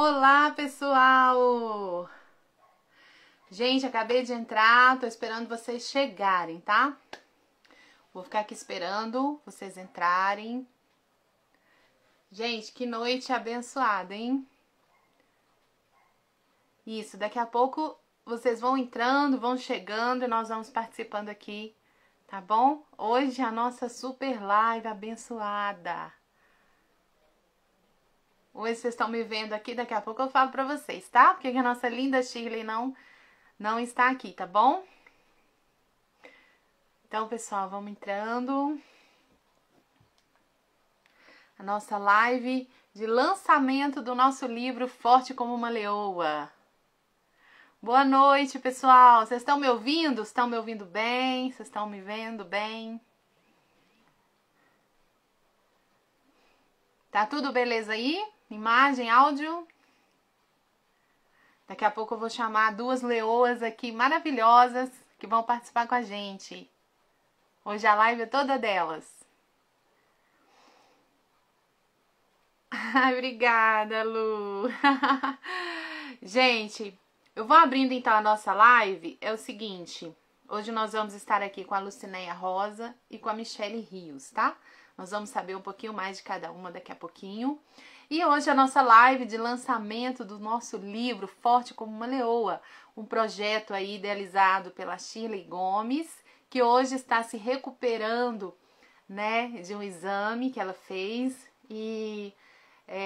Olá, pessoal! Gente, acabei de entrar, tô esperando vocês chegarem, tá? Vou ficar aqui esperando vocês entrarem. Gente, que noite abençoada, hein? Isso, daqui a pouco vocês vão entrando, vão chegando e nós vamos participando aqui, tá bom? Hoje a nossa super live abençoada. Hoje vocês estão me vendo aqui, daqui a pouco eu falo pra vocês, tá? Porque a nossa linda Shirley não está aqui, tá bom? Então, pessoal, vamos entrando. A nossa live de lançamento do nosso livro Forte como uma Leoa. Boa noite, pessoal. Vocês estão me ouvindo? Estão me ouvindo bem? Vocês estão me vendo bem? Tá tudo beleza aí? Imagem, áudio? Daqui a pouco eu vou chamar duas leoas aqui maravilhosas que vão participar com a gente. Hoje a live é toda delas. Ai, obrigada, Lu. Gente, eu vou abrindo então a nossa live. É o seguinte, hoje nós vamos estar aqui com a Lucinéia Rosa e com a Michele Rios, tá? Nós vamos saber um pouquinho mais de cada uma daqui a pouquinho. E hoje a nossa live de lançamento do nosso livro Forte como uma Leoa, um projeto aí idealizado pela Shirley Gomes, que hoje está se recuperando, né, de um exame que ela fez e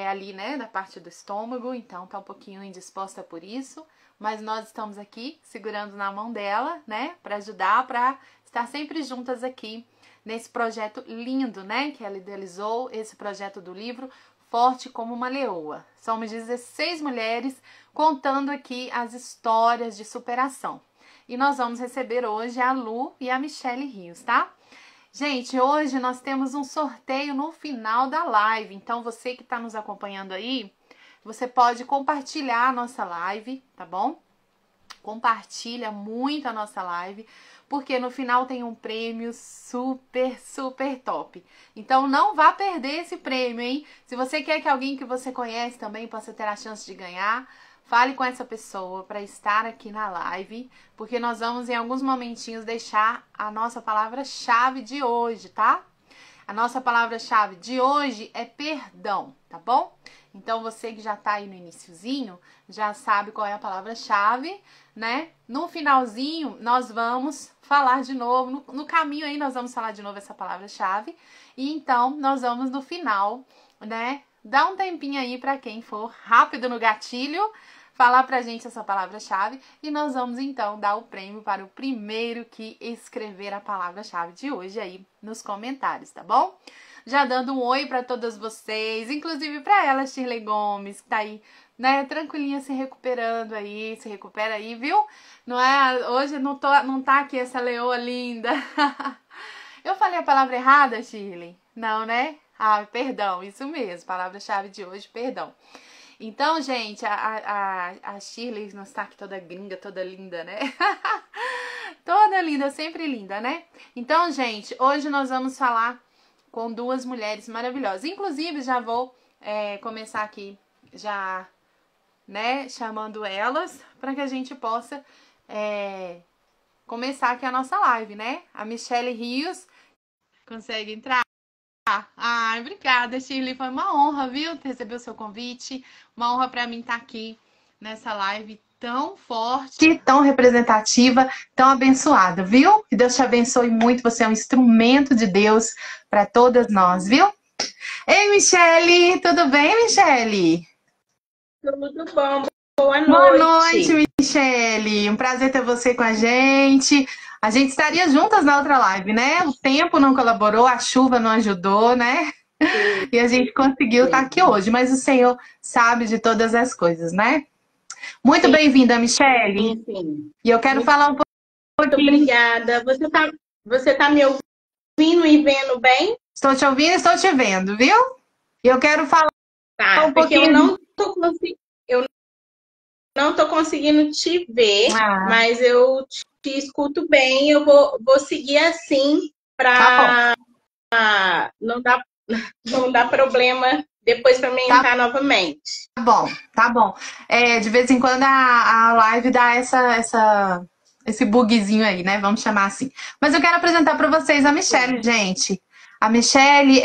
ali, né, da parte do estômago, então tá um pouquinho indisposta por isso, mas nós estamos aqui segurando na mão dela, né, para ajudar, para estar sempre juntas aqui nesse projeto lindo, né, que ela idealizou, esse projeto do livro Forte como uma Leoa. Somos 16 mulheres contando aqui as histórias de superação. E nós vamos receber hoje a Lu e a Michele Rios, tá? Gente, hoje nós temos um sorteio no final da live. Então, você que está nos acompanhando aí, você pode compartilhar a nossa live, tá bom? Compartilha muito a nossa live, porque no final tem um prêmio super, super top. Então não vá perder esse prêmio, hein? Se você quer que alguém que você conhece também possa ter a chance de ganhar, fale com essa pessoa para estar aqui na live, porque nós vamos em alguns momentinhos deixar a nossa palavra-chave de hoje, tá? A nossa palavra-chave de hoje é perdão, tá bom? Então você que já tá aí no iniciozinho, já sabe qual é a palavra-chave, né? No finalzinho, nós vamos falar de novo, no caminho aí nós vamos falar de novo essa palavra-chave. E então, nós vamos no final, né? Dar um tempinho aí para quem for rápido no gatilho, falar pra gente essa palavra-chave. E nós vamos então dar o prêmio para o primeiro que escrever a palavra-chave de hoje aí nos comentários, tá bom? Já dando um oi para todas vocês, inclusive para ela, Shirley Gomes, que tá aí, né, tranquilinha, se recuperando aí, se recupera aí, viu? Não é, hoje não tá aqui essa leoa linda. Eu falei a palavra errada, Shirley? Não, né? Ah, perdão, isso mesmo, palavra-chave de hoje, perdão. Então, gente, a Shirley não está aqui toda gringa, toda linda, né? Toda linda, sempre linda, né? Então, gente, hoje nós vamos falar com duas mulheres maravilhosas. Inclusive, já vou começar aqui, já, né, chamando elas, para que a gente possa começar aqui a nossa live, né? A Michele Rios, consegue entrar? Ai, obrigada, Shirley. Foi uma honra, viu, receber o seu convite. Uma honra para mim estar aqui nessa live tão forte, tão representativa, tão abençoada, viu? Que Deus te abençoe muito. Você é um instrumento de Deus para todas nós, viu? Ei, Michele, tudo bem, Michele? Tudo bom? Boa noite. Boa noite, Michele. Um prazer ter você com a gente. A gente estaria juntas na outra live, né? O tempo não colaborou, a chuva não ajudou, né? Sim. E a gente conseguiu estar aqui hoje, mas o Senhor sabe de todas as coisas, né? Muito bem-vinda, Michele. Sim. E eu quero falar um pouquinho. Muito obrigada. Você tá me ouvindo e vendo bem? Estou te ouvindo e estou te vendo, viu? E eu quero falar um Porque pouquinho. eu não tô conseguindo te ver, mas eu te escuto bem. Eu vou seguir assim para não dar problema depois para mim entrar novamente. Tá bom, tá bom. De vez em quando a live dá esse bugzinho aí, né? Vamos chamar assim. Mas eu quero apresentar para vocês a Michelle, gente. A Michelle,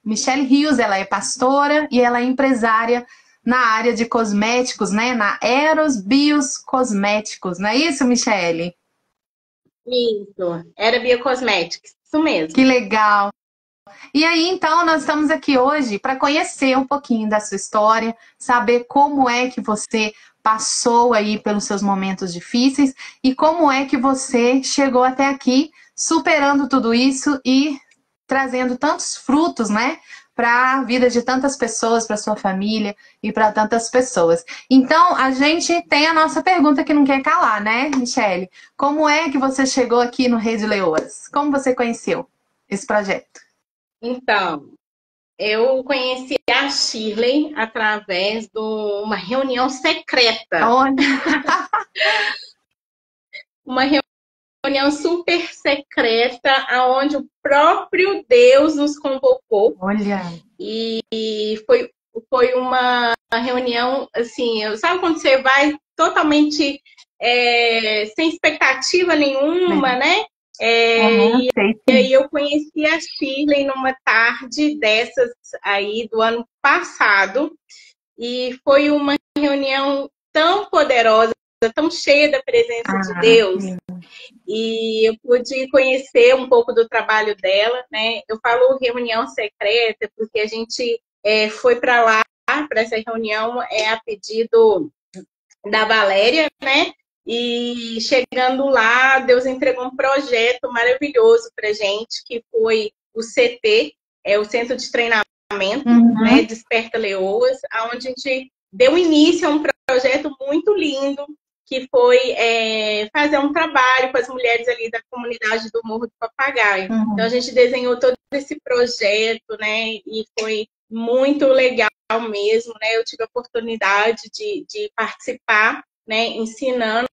Michelle Rios, ela é pastora e ela é empresária na área de cosméticos, né? Na Eros Bios Cosméticos, não é isso, Michelle? Isso, era Biocosmetics, isso mesmo. Que legal. E aí, então, nós estamos aqui hoje para conhecer um pouquinho da sua história, saber como é que você passou aí pelos seus momentos difíceis e como é que você chegou até aqui, superando tudo isso e trazendo tantos frutos, né, para a vida de tantas pessoas, para sua família e para tantas pessoas. Então, a gente tem a nossa pergunta que não quer calar, né, Michelle? Como é que você chegou aqui no Rede Leoas? Como você conheceu esse projeto? Então, eu conheci a Shirley através de uma reunião secreta. Olha. Uma reunião super secreta, onde o próprio Deus nos convocou. Olha. E foi uma reunião, assim, sabe quando você vai totalmente sem expectativa nenhuma, né? E aí eu conheci a Shirley numa tarde dessas aí do ano passado, e foi uma reunião tão poderosa, tão cheia da presença de Deus, e eu pude conhecer um pouco do trabalho dela, né? Eu falo reunião secreta porque a gente foi para lá, para essa reunião, a pedido da Valéria, né? E chegando lá, Deus entregou um projeto maravilhoso para gente, que foi o CT, o Centro de Treinamento, né? Desperta Leoas, onde a gente deu início a um projeto muito lindo, que foi fazer um trabalho com as mulheres ali da comunidade do Morro do Papagaio. Então, a gente desenhou todo esse projeto, né? E foi muito legal mesmo, né? Eu tive a oportunidade de participar, né? Ensinando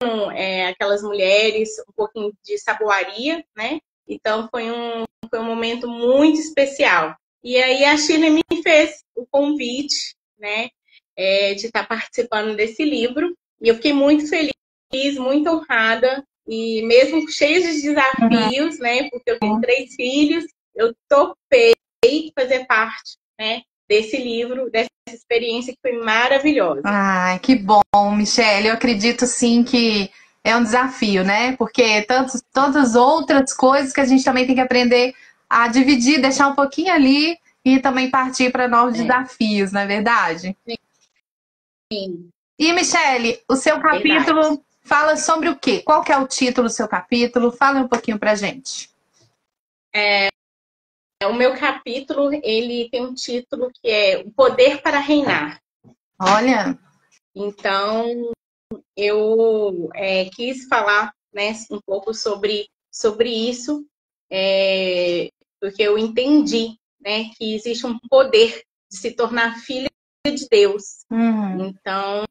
aquelas mulheres um pouquinho de saboaria, né? Então, foi um momento muito especial. E aí, a Shirley me fez o convite, né? De estar participando desse livro. E eu fiquei muito feliz, muito honrada, e mesmo cheia de desafios, né? Porque eu tenho 3 filhos, eu topei fazer parte, né? Desse livro, dessa experiência que foi maravilhosa. Ai, que bom, Michelle. Eu acredito sim que é um desafio, né? Porque tantas outras coisas que a gente também tem que aprender a dividir, deixar um pouquinho ali e também partir para novos desafios, não é verdade? Sim. E, Michelle, o seu capítulo fala sobre o quê? Qual que é o título do seu capítulo? Fala um pouquinho pra gente. O meu capítulo, ele tem um título que é O Poder para Reinar. Olha! Então, eu quis falar, né, um pouco sobre isso, porque eu entendi, né, que existe um poder de se tornar filha de Deus. Então,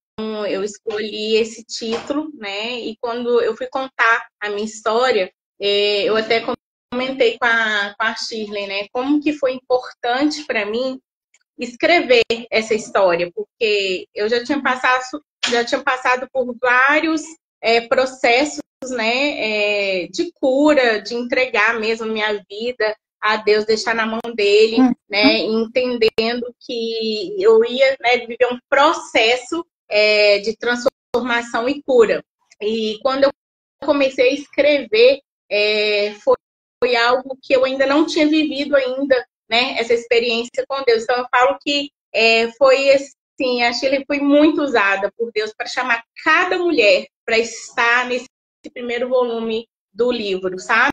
eu escolhi esse título, né, e quando eu fui contar a minha história, eu até comentei com a Shirley, né, como que foi importante para mim escrever essa história, porque eu já tinha passado por vários processos, né, de cura, de entregar mesmo minha vida a Deus, deixar na mão dele, né, entendendo que eu ia, né, viver um processo de transformação e cura. E quando eu comecei a escrever, foi algo que eu ainda não tinha vivido ainda, né, essa experiência com Deus. Então, eu falo que foi assim, a Shirley foi muito usada por Deus para chamar cada mulher para estar nesse primeiro volume do livro, sabe?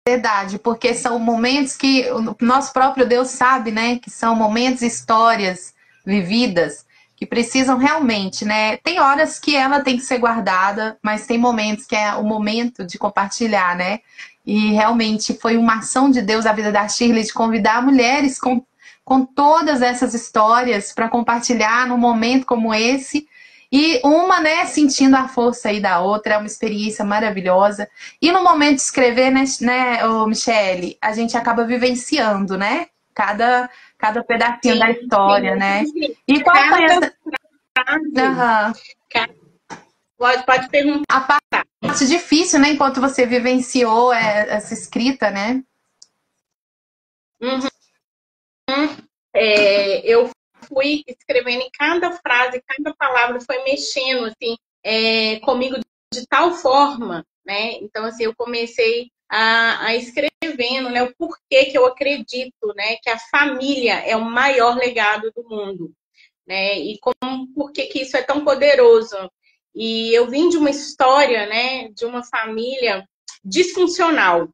É verdade, porque são momentos que o nosso próprio Deus sabe, né, que são momentos, histórias vividas que precisam realmente, né? Tem horas que ela tem que ser guardada, mas tem momentos que é o momento de compartilhar, né? E realmente foi uma ação de Deus a vida da Shirley de convidar mulheres com todas essas histórias para compartilhar num momento como esse. E uma, né, sentindo a força aí da outra, é uma experiência maravilhosa. E no momento de escrever, né, Michelle, a gente acaba vivenciando, né? cada pedacinho da história, né? Sim. E qual foi essa... Uhum. Pode perguntar. A parte difícil, né? Enquanto você vivenciou essa escrita, né? Uhum. Eu fui escrevendo em cada frase, cada palavra foi mexendo assim, comigo de tal forma, né? Então, assim, eu comecei a escrevendo, né, o porquê que eu acredito, né, que a família é o maior legado do mundo, né? E por que isso é tão poderoso. E eu vim de uma história, né, de uma família disfuncional.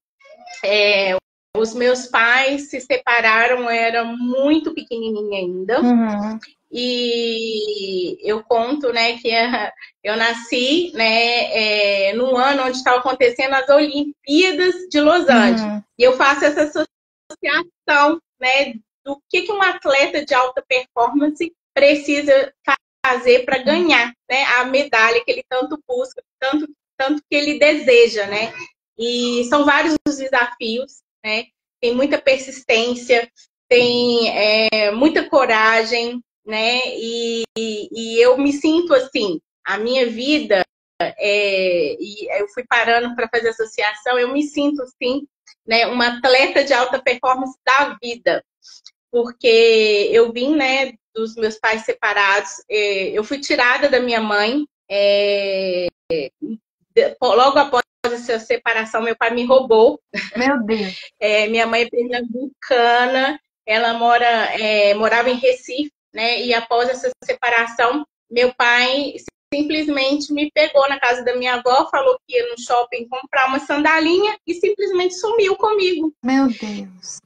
Os meus pais se separaram, eu era muito pequenininha ainda. Uhum. E eu conto, né, que eu nasci, né, no ano onde estava acontecendo as Olimpíadas de Los Angeles. Uhum. E eu faço essa associação, né, do que um atleta de alta performance precisa fazer para ganhar, né, a medalha que ele tanto busca, tanto que ele deseja, né? E são vários os desafios, né? Tem muita persistência, tem muita coragem, né? E eu me sinto assim, a minha vida, e eu fui parando para fazer associação, eu me sinto assim, né, uma atleta de alta performance da vida, porque eu vim, né, dos meus pais separados, eu fui tirada da minha mãe, logo após essa separação, meu pai me roubou. Meu Deus. Minha mãe é pernambucana, ela morava em Recife, né? E após essa separação, meu pai simplesmente me pegou na casa da minha avó, falou que ia no shopping comprar uma sandalinha e simplesmente sumiu comigo. Meu Deus.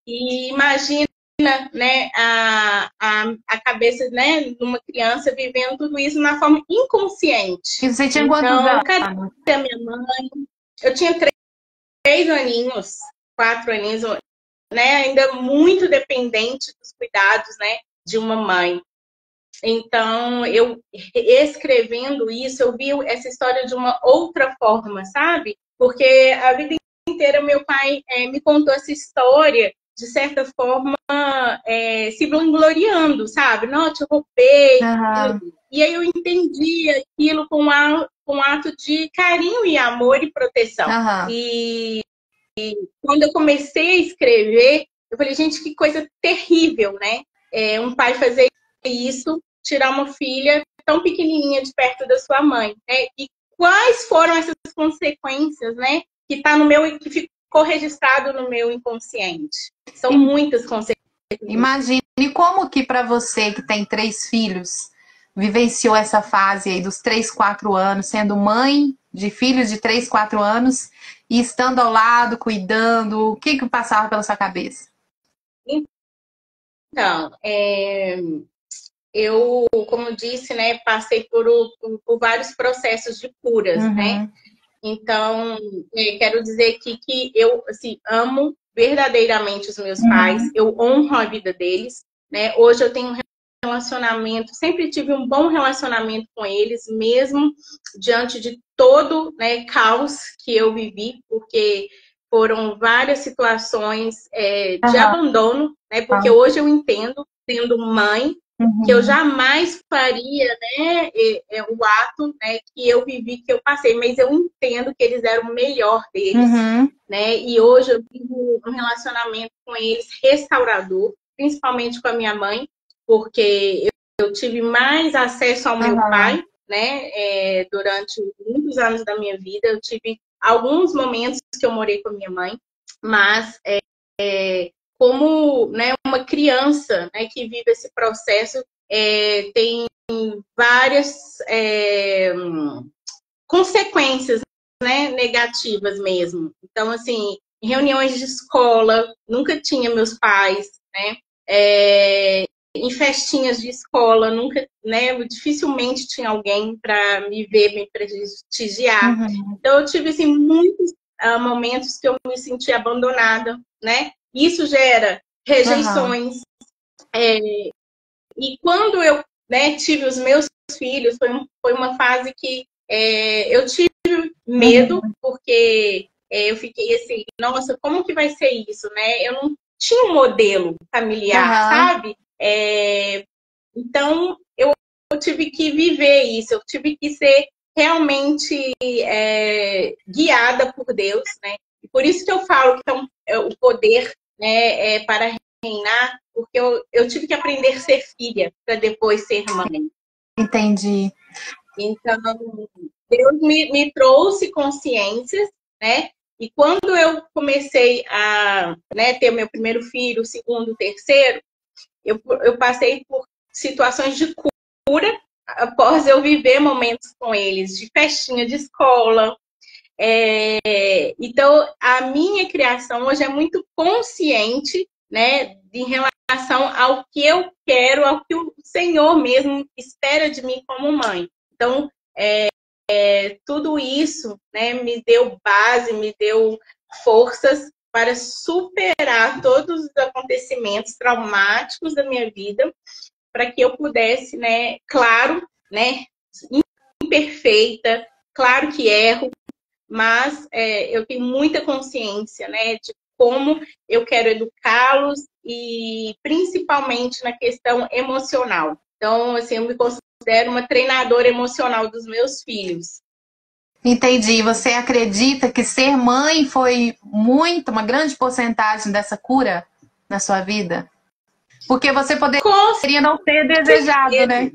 E imagina, né, a cabeça, né, de uma criança vivendo tudo isso na forma inconsciente. E você tinha quantos anos? Cadê a minha mãe? Eu tinha 3 aninhos, 4 aninhos, né, ainda muito dependente dos cuidados, né, de uma mãe. Então, eu escrevendo isso, eu vi essa história de uma outra forma, sabe? Porque a vida inteira meu pai me contou essa história, de certa forma, se vangloriando, sabe? Não, eu te roubei. Uhum. E aí eu entendi aquilo com um ato de carinho e amor e proteção. Uhum. E quando eu comecei a escrever, eu falei, gente, que coisa terrível, né? Um pai fazer isso, tirar uma filha tão pequenininha de perto da sua mãe, né? E quais foram essas consequências, né? Que ficou registrado no meu inconsciente. São muitas consequências. Imagine como que para você que tem 3 filhos vivenciou essa fase aí dos 3, 4 anos, sendo mãe de filhos de 3, 4 anos e estando ao lado, cuidando, o que passava pela sua cabeça? Então, eu, como disse, né, passei por vários processos de curas, né? Então, quero dizer que eu, assim, amo verdadeiramente os meus pais, eu honro a vida deles, né? Hoje eu tenho um relacionamento, sempre tive um bom relacionamento com eles, mesmo diante de todo, né, caos que eu vivi, porque foram várias situações de abandono, né? Porque hoje eu entendo, sendo mãe, que eu jamais faria, né, o ato, né, que eu vivi, que eu passei, mas eu entendo que eles eram o melhor deles, né, e hoje eu vivo um relacionamento com eles restaurador, principalmente com a minha mãe, porque eu tive mais acesso ao meu pai, né, durante muitos anos da minha vida, eu tive alguns momentos que eu morei com a minha mãe, mas como, né, uma criança, né, que vive esse processo, tem várias consequências, né, negativas mesmo. Então, assim, em reuniões de escola, nunca tinha meus pais, né? Em festinhas de escola, nunca, né? Dificilmente tinha alguém para me ver, me prestigiar. Então, eu tive, assim, muitos momentos que eu me senti abandonada, né? Isso gera rejeições. E quando eu, né, tive os meus filhos, foi uma fase que eu tive medo, porque eu fiquei assim, nossa, como que vai ser isso, né? Eu tinha um modelo familiar, sabe? Então, eu tive que viver isso, eu tive que ser realmente guiada por Deus, né? E por isso que eu falo que o poder, né, é para reinar, porque eu tive que aprender a ser filha para depois ser mãe. Entendi. Então, Deus me trouxe consciências, né? E quando eu comecei a, né, ter meu primeiro filho, o segundo, o terceiro, eu passei por situações de cura após eu viver momentos com eles, de festinha de escola. Então, a minha criação hoje é muito consciente, né, em relação ao que eu quero, ao que o Senhor mesmo espera de mim como mãe. Então, tudo isso, né, me deu base, me deu forças para superar todos os acontecimentos traumáticos da minha vida, para que eu pudesse, né, claro, né, imperfeita, claro que erro, mas eu tenho muita consciência, né, de como eu quero educá-los e principalmente na questão emocional. Então, assim, eu me considero uma treinadora emocional dos meus filhos. Entendi. Você acredita que ser mãe foi uma grande porcentagem dessa cura na sua vida? Porque você poderia não ter desejado, né?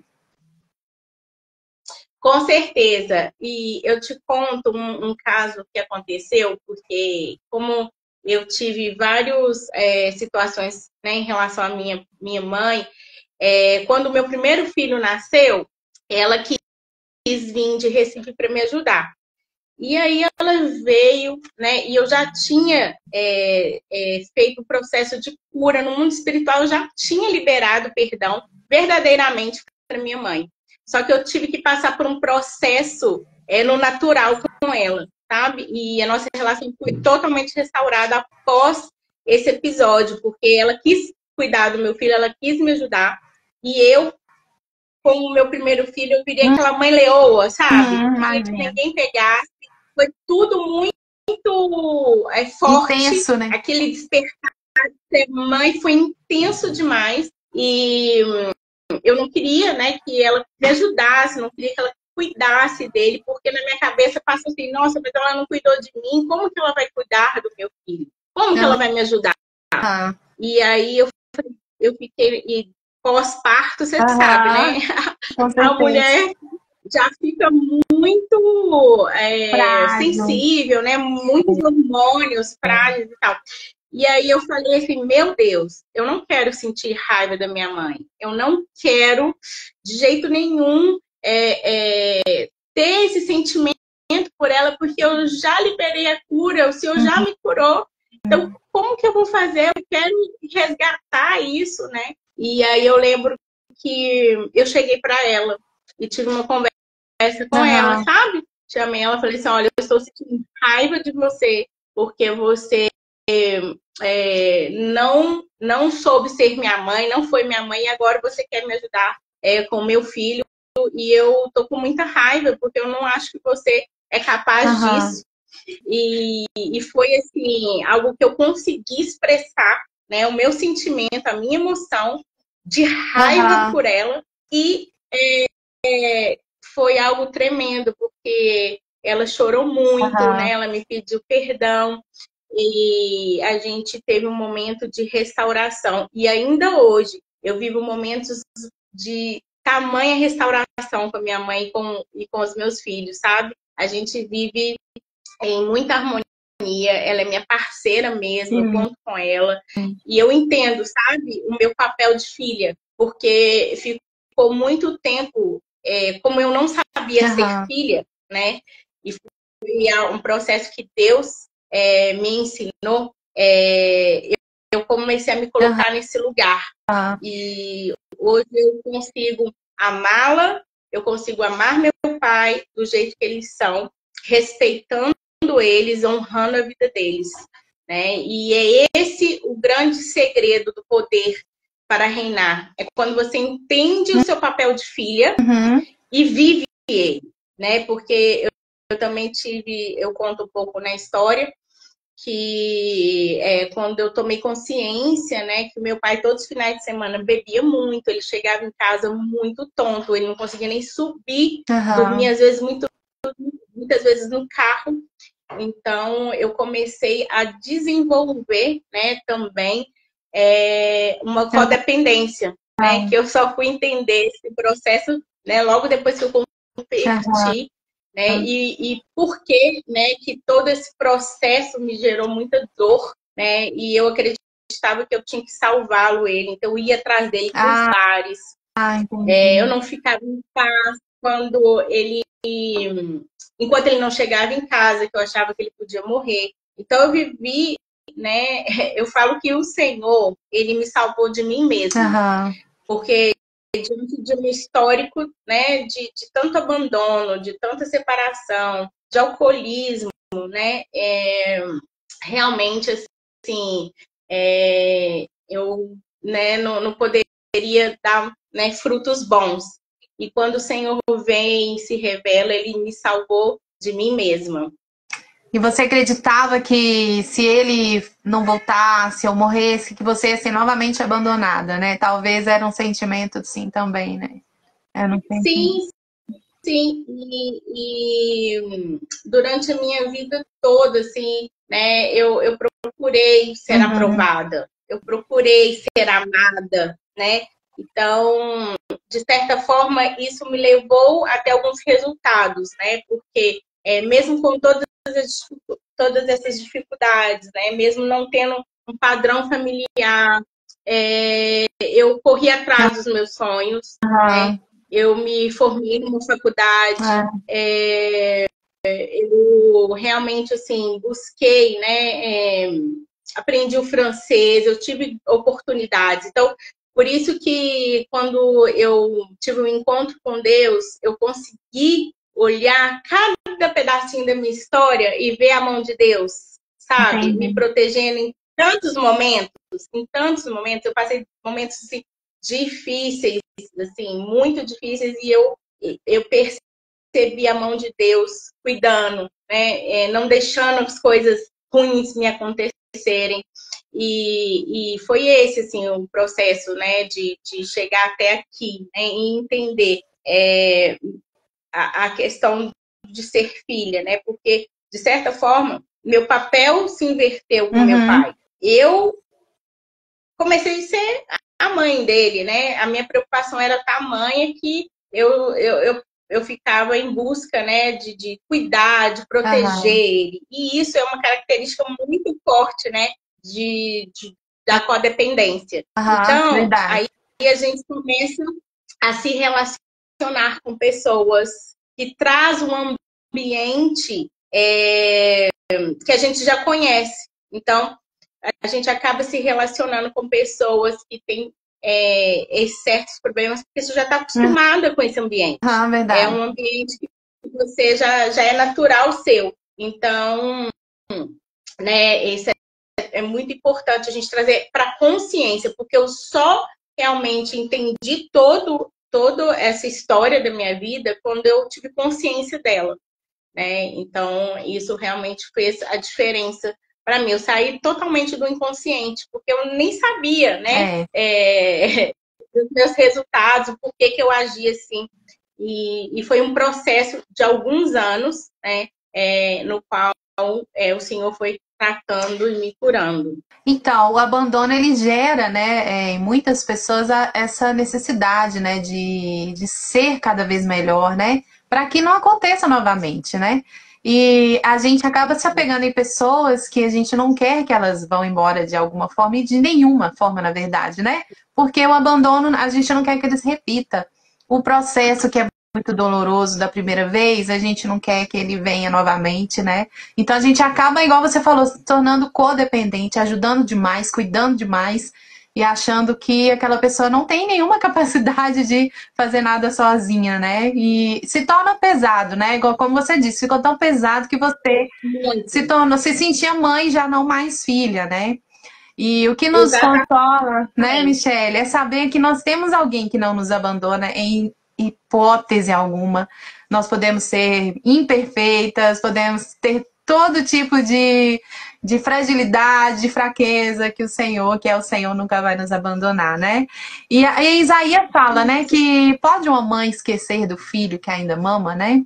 Com certeza. E eu te conto um caso que aconteceu, porque como eu tive várias situações, né, em relação à minha mãe, quando o meu primeiro filho nasceu, ela quis vir de Recife para me ajudar. E aí ela veio, né? E eu já tinha feito o processo de cura no mundo espiritual, eu já tinha liberado perdão verdadeiramente para minha mãe. Só que eu tive que passar por um processo no natural com ela, sabe? E a nossa relação foi totalmente restaurada após esse episódio, porque ela quis cuidar do meu filho, ela quis me ajudar. E eu, como o meu primeiro filho, eu virei aquela mãe leoa, sabe? Queria que ninguém pegasse. Foi tudo muito forte. Intenso, né? Aquele despertar de ser mãe foi intenso demais. E eu não queria, né, que ela me ajudasse, não queria que ela cuidasse dele, porque na minha cabeça passa assim, nossa, mas ela não cuidou de mim, como que ela vai cuidar do meu filho? Como que ela vai me ajudar? E aí eu fiquei, e pós-parto, você sabe, né? A mulher já fica muito sensível, né? Muitos hormônios frágeis e tal. E aí eu falei assim, meu Deus, eu não quero sentir raiva da minha mãe. Eu não quero, de jeito nenhum, ter esse sentimento por ela, porque eu já liberei a cura, o Senhor já me curou. Então, como que eu vou fazer? Eu quero resgatar isso, né? E aí eu lembro que eu cheguei para ela e tive uma conversa com ela, sabe? Chamei ela e falei assim, olha, eu estou sentindo raiva de você, porque você não soube ser minha mãe, não foi minha mãe, e agora você quer me ajudar com o meu filho, e eu tô com muita raiva, porque eu não acho que você é capaz disso. E foi, assim, algo que eu consegui expressar, né, o meu sentimento, a minha emoção de raiva por ela, e foi algo tremendo, porque ela chorou muito, né, ela me pediu perdão, e a gente teve um momento de restauração. E ainda hoje, eu vivo momentos de tamanha restauração com a minha mãe e com os meus filhos, sabe? A gente vive em muita harmonia. Ela é minha parceira mesmo, eu conto com ela. E eu entendo, sabe, o meu papel de filha, porque ficou muito tempo, como eu não sabia ser filha, né? E foi um processo que Deus me ensinou, eu comecei a me colocar nesse lugar. E hoje eu consigo amá-la, eu consigo amar meu pai do jeito que eles são, respeitando eles, honrando a vida deles, né? E é esse o grande segredo do poder para reinar. É quando você entende o seu papel de filha e vive ele, né? Porque eu também eu conto um pouco na história, quando eu tomei consciência, né, que meu pai todos os finais de semana bebia muito, ele chegava em casa muito tonto, ele não conseguia nem subir, dormia às vezes muitas vezes no carro. Então eu comecei a desenvolver, né, também uma codependência, né, que eu só fui entender esse processo, né, logo depois que eu converti. Né? E por que, né, que todo esse processo me gerou muita dor, né? E eu acreditava que eu tinha que salvá-lo ele, então eu ia atrás dele para os bares. Eu não ficava em paz quando enquanto ele não chegava em casa, que eu achava que ele podia morrer. Então eu vivi, né? Eu falo que o Senhor, ele me salvou de mim mesmo, porque diante de um histórico, né, de tanto abandono, de tanta separação, de alcoolismo, né, realmente, assim, eu, né, não poderia dar, né, frutos bons. E quando o Senhor vem e se revela, Ele me salvou de mim mesma. E você acreditava que se ele não voltasse ou morresse, que você ia ser novamente abandonada, né? Talvez era um sentimento assim também, né? Sim, sim. E durante a minha vida toda, assim, né, eu procurei ser aprovada, eu procurei ser amada, né? Então, de certa forma, isso me levou até alguns resultados, né? Porque mesmo com todas essas dificuldades, né? Mesmo não tendo um padrão familiar, eu corri atrás dos meus sonhos, né? Eu me formei numa faculdade, eu realmente, assim, busquei, né? Aprendi o francês, eu tive oportunidades. Então, por isso que quando eu tive um encontro com Deus, eu consegui olhar cada pedacinho da minha história e ver a mão de Deus, sabe? Me protegendo em tantos momentos, eu passei momentos assim, difíceis, assim, muito difíceis, e eu percebi a mão de Deus cuidando, né? Não deixando as coisas ruins me acontecerem. E foi esse, assim, o processo, né, de chegar até aqui, né, e entender a questão de ser filha, né? Porque, de certa forma, meu papel se inverteu com meu pai. Eu comecei a ser a mãe dele, né? A minha preocupação era tamanha que eu ficava em busca, né, de cuidar, de proteger ele. E isso é uma característica muito forte, né, da codependência. Então, verdade. aí a gente começa a se relacionar com pessoas que traz um ambiente que a gente já conhece. Então, a gente acaba se relacionando com pessoas que têm esses certos problemas, porque você já está acostumada com esse ambiente. É um ambiente que você já é natural seu. Então, né, isso é muito importante a gente trazer para consciência, porque eu só realmente entendi toda essa história da minha vida quando eu tive consciência dela. Né? Então, isso realmente fez a diferença para mim. Eu saí totalmente do inconsciente, porque eu nem sabia, né? Dos meus resultados, por que eu agia assim. E foi um processo de alguns anos, né? No qual o Senhor foi tratando e me curando. Então, o abandono, ele gera, né, em muitas pessoas essa necessidade, né, de ser cada vez melhor, né, para que não aconteça novamente, né? E a gente acaba se apegando em pessoas que a gente não quer que elas vão embora de alguma forma, e de nenhuma forma, na verdade, né? Porque o abandono, a gente não quer que eles repita. O processo que é muito doloroso da primeira vez, a gente não quer que ele venha novamente, né? Então a gente acaba, igual você falou, se tornando codependente, ajudando demais, cuidando demais e achando que aquela pessoa não tem nenhuma capacidade de fazer nada sozinha, né? E se torna pesado, né? Igual como você disse, ficou tão pesado que você se sentia mãe, já não mais filha, né? E o que nos consola, né, Michele, é saber que nós temos alguém que não nos abandona em hipótese alguma. Nós podemos ser imperfeitas, podemos ter todo tipo de fragilidade, de fraqueza, que o Senhor, que é o Senhor, nunca vai nos abandonar, né? E Isaías fala, né, que pode uma mãe esquecer do filho que ainda mama, né?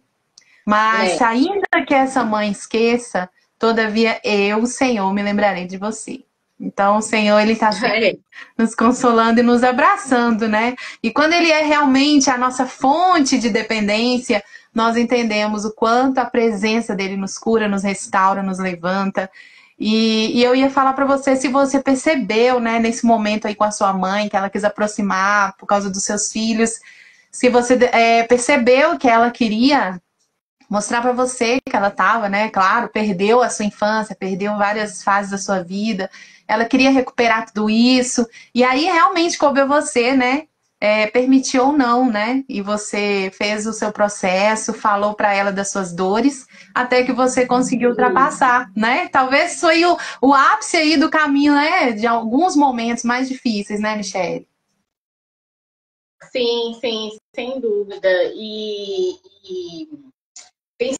Mas se ainda que essa mãe esqueça, todavia eu, o Senhor, me lembrarei de você. Então, o Senhor, Ele está sempre nos consolando e nos abraçando, né? E quando Ele é realmente a nossa fonte de dependência, nós entendemos o quanto a presença dEle nos cura, nos restaura, nos levanta. E eu ia falar para você, se você percebeu, né, nesse momento aí com a sua mãe, que ela quis aproximar por causa dos seus filhos, se você percebeu que ela queria mostrar para você que ela estava, né? Claro, perdeu a sua infância, perdeu várias fases da sua vida. Ela queria recuperar tudo isso. E aí realmente coube a você, né? Permitiu ou não, né? E você fez o seu processo, falou para ela das suas dores, até que você conseguiu ultrapassar, né? Talvez foi o ápice aí do caminho, né? De alguns momentos mais difíceis, né, Michele? Sim, sim, sem dúvida. E tem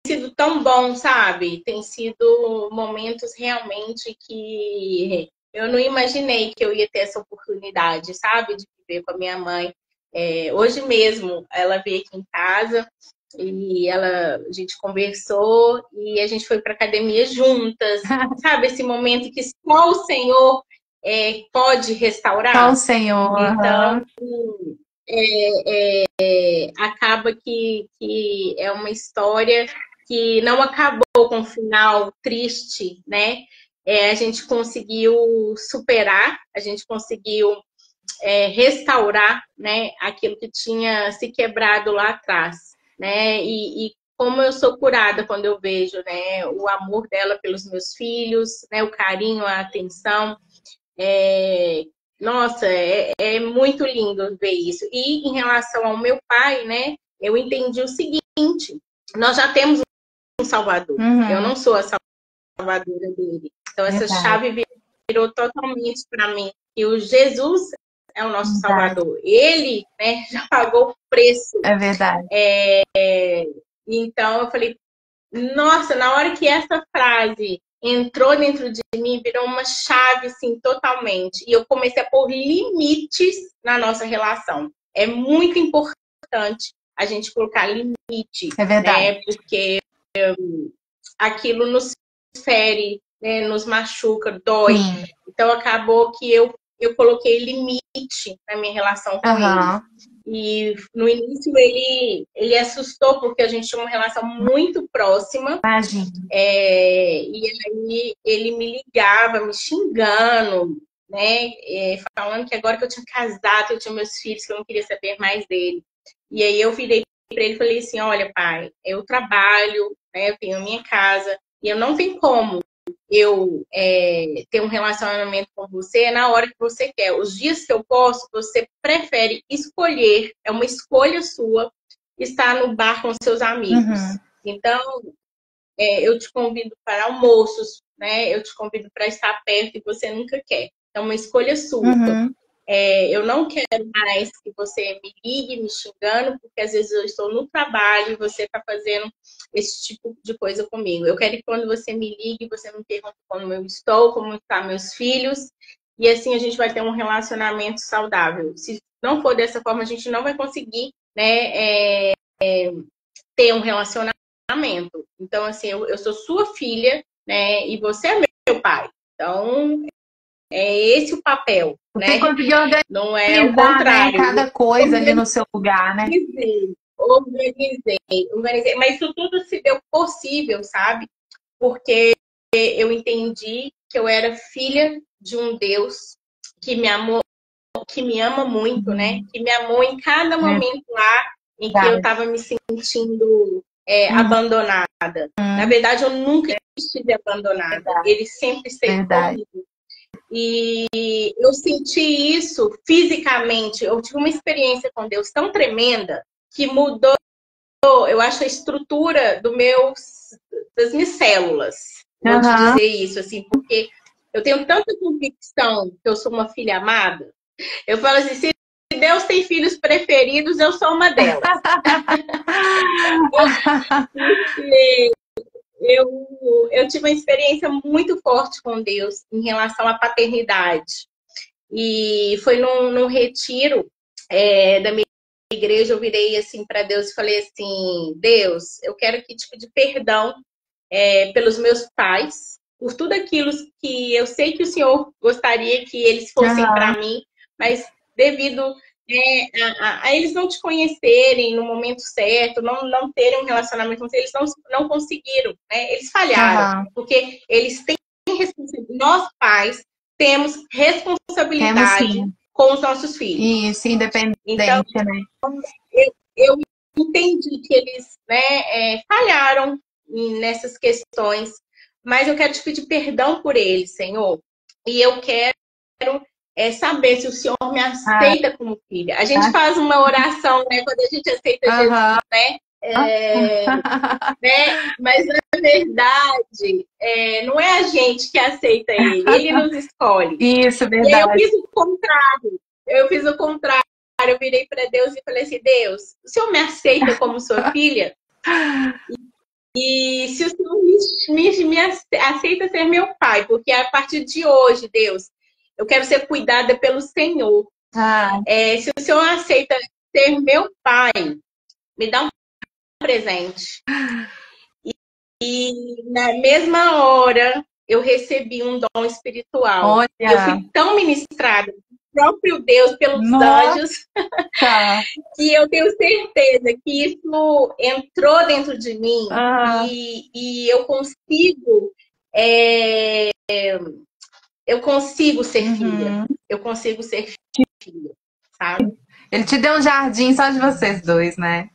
sido tão bom, sabe? Tem sido momentos realmente que eu não imaginei que eu ia ter essa oportunidade, sabe? De viver com a minha mãe. Hoje mesmo, ela veio aqui em casa e a gente conversou e a gente foi para academia juntas. Sabe? Esse momento que só o Senhor pode restaurar. Só o Senhor. Então, acaba que é uma história que não acabou com um final triste, né? A gente conseguiu superar, a gente conseguiu restaurar, né, aquilo que tinha se quebrado lá atrás, né? E como eu sou curada quando eu vejo, né, o amor dela pelos meus filhos, né, o carinho, a atenção. Nossa, é muito lindo ver isso. E em relação ao meu pai, né, eu entendi o seguinte: nós já temos um Salvador. Eu não sou a salvadora dele. Então, essa chave virou totalmente para mim. E o Jesus é o nosso Salvador. Ele, né, já pagou o preço. É verdade. Então, eu falei, nossa, na hora que essa frase entrou dentro de mim, virou uma chave, assim, totalmente. E eu comecei a pôr limites na nossa relação. É muito importante a gente colocar limites, né? Porque aquilo nos fere, né? Nos machuca, dói. Sim. Então, acabou que eu coloquei limite na minha relação com ele. E no início ele assustou, porque a gente tinha uma relação muito próxima. Imagina. E aí ele me ligava, me xingando, né? Falando que agora que eu tinha casado, que eu tinha meus filhos, que eu não queria saber mais dele. E aí eu virei para ele e falei assim: olha, pai, eu trabalho, né? Eu tenho a minha casa, e eu não tenho como eu ter um relacionamento com você na hora que você quer. Os dias que eu posso, você prefere escolher, é uma escolha sua, estar no bar com seus amigos. Então, eu te convido para almoços, né? Eu te convido para estar perto e você nunca quer. É uma escolha sua. Eu não quero mais que você me ligue me xingando, porque às vezes eu estou no trabalho e você está fazendo esse tipo de coisa comigo. Eu quero que quando você me ligue, você me pergunte como eu estou, como estão meus filhos, e assim a gente vai ter um relacionamento saudável. Se não for dessa forma, a gente não vai conseguir, né, ter um relacionamento. Então, assim, eu sou sua filha, né, e você é meu pai. Então, é esse o papel, né? Não é o contrário. Né? Cada coisa ali no seu lugar, né? Organizei. Mas isso tudo se deu possível, sabe? Porque eu entendi que eu era filha de um Deus que me amou, que me ama muito, né? Que me amou em cada momento lá em que eu estava me sentindo abandonada. Na verdade, eu nunca estive abandonada. Ele sempre esteve comigo. E eu senti isso fisicamente. Eu tive uma experiência com Deus tão tremenda que mudou, eu acho, a estrutura das minhas células. Vou te dizer isso, assim, porque eu tenho tanta convicção que eu sou uma filha amada. Eu falo assim, se Deus tem filhos preferidos, eu sou uma delas. eu tive uma experiência muito forte com Deus em relação à paternidade. E foi num retiro da minha igreja, eu virei assim para Deus e falei assim: Deus, eu quero que te pedir perdão pelos meus pais, por tudo aquilo que eu sei que o Senhor gostaria que eles fossem para mim, mas devido a eles não te conhecerem no momento certo, não terem um relacionamento com você, eles não conseguiram, né? Eles falharam, porque eles têm responsabilidade. Nós, pais, temos responsabilidade com os nossos filhos. Isso, independente, então, né? Eu entendi que eles, né, falharam nessas questões, mas eu quero te pedir perdão por eles, Senhor. E eu quero saber se o Senhor me aceita como filha. A gente faz uma oração, né, quando a gente aceita Jesus, né? Mas na verdade, não é a gente que aceita ele nos escolhe. Isso, verdade. E aí eu fiz o contrário. Eu virei para Deus e falei assim: Deus, o Senhor me aceita como sua filha? E se o Senhor me aceita ser meu pai, porque a partir de hoje, Deus, eu quero ser cuidada pelo Senhor. Se o Senhor aceita ser meu pai, me dá um presente. E na mesma hora, eu recebi um dom espiritual. Olha. Eu fui tão ministrada próprio Deus, pelos anjos, que eu tenho certeza que isso entrou dentro de mim e eu consigo ser filha. Eu consigo ser filha, sabe? Ele te deu um jardim só de vocês dois, né?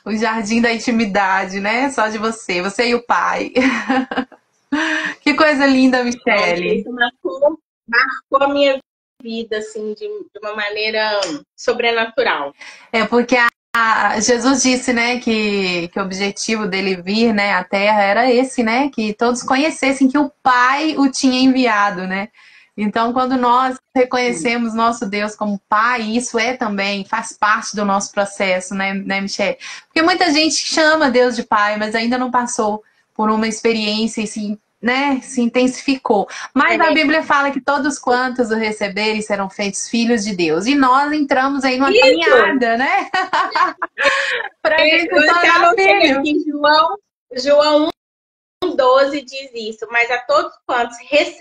O jardim da intimidade, né? Só de você e o pai. Que coisa linda, Michele. Isso marcou a minha vida, assim, de uma maneira sobrenatural. Porque Jesus disse, né, que o objetivo dele vir, né, à Terra era esse, né? Que todos conhecessem que o Pai o tinha enviado, né? Então, quando nós reconhecemos nosso Deus como Pai, isso também faz parte do nosso processo, né, Michele? Porque muita gente chama Deus de Pai, mas ainda não passou por uma experiência e se intensificou. Mas a Bíblia fala que todos quantos o receberem serão feitos filhos de Deus. E nós entramos aí numa caminhada, né? Pra gente tornar filho. Aqui, João 1,12 diz isso, mas a todos quantos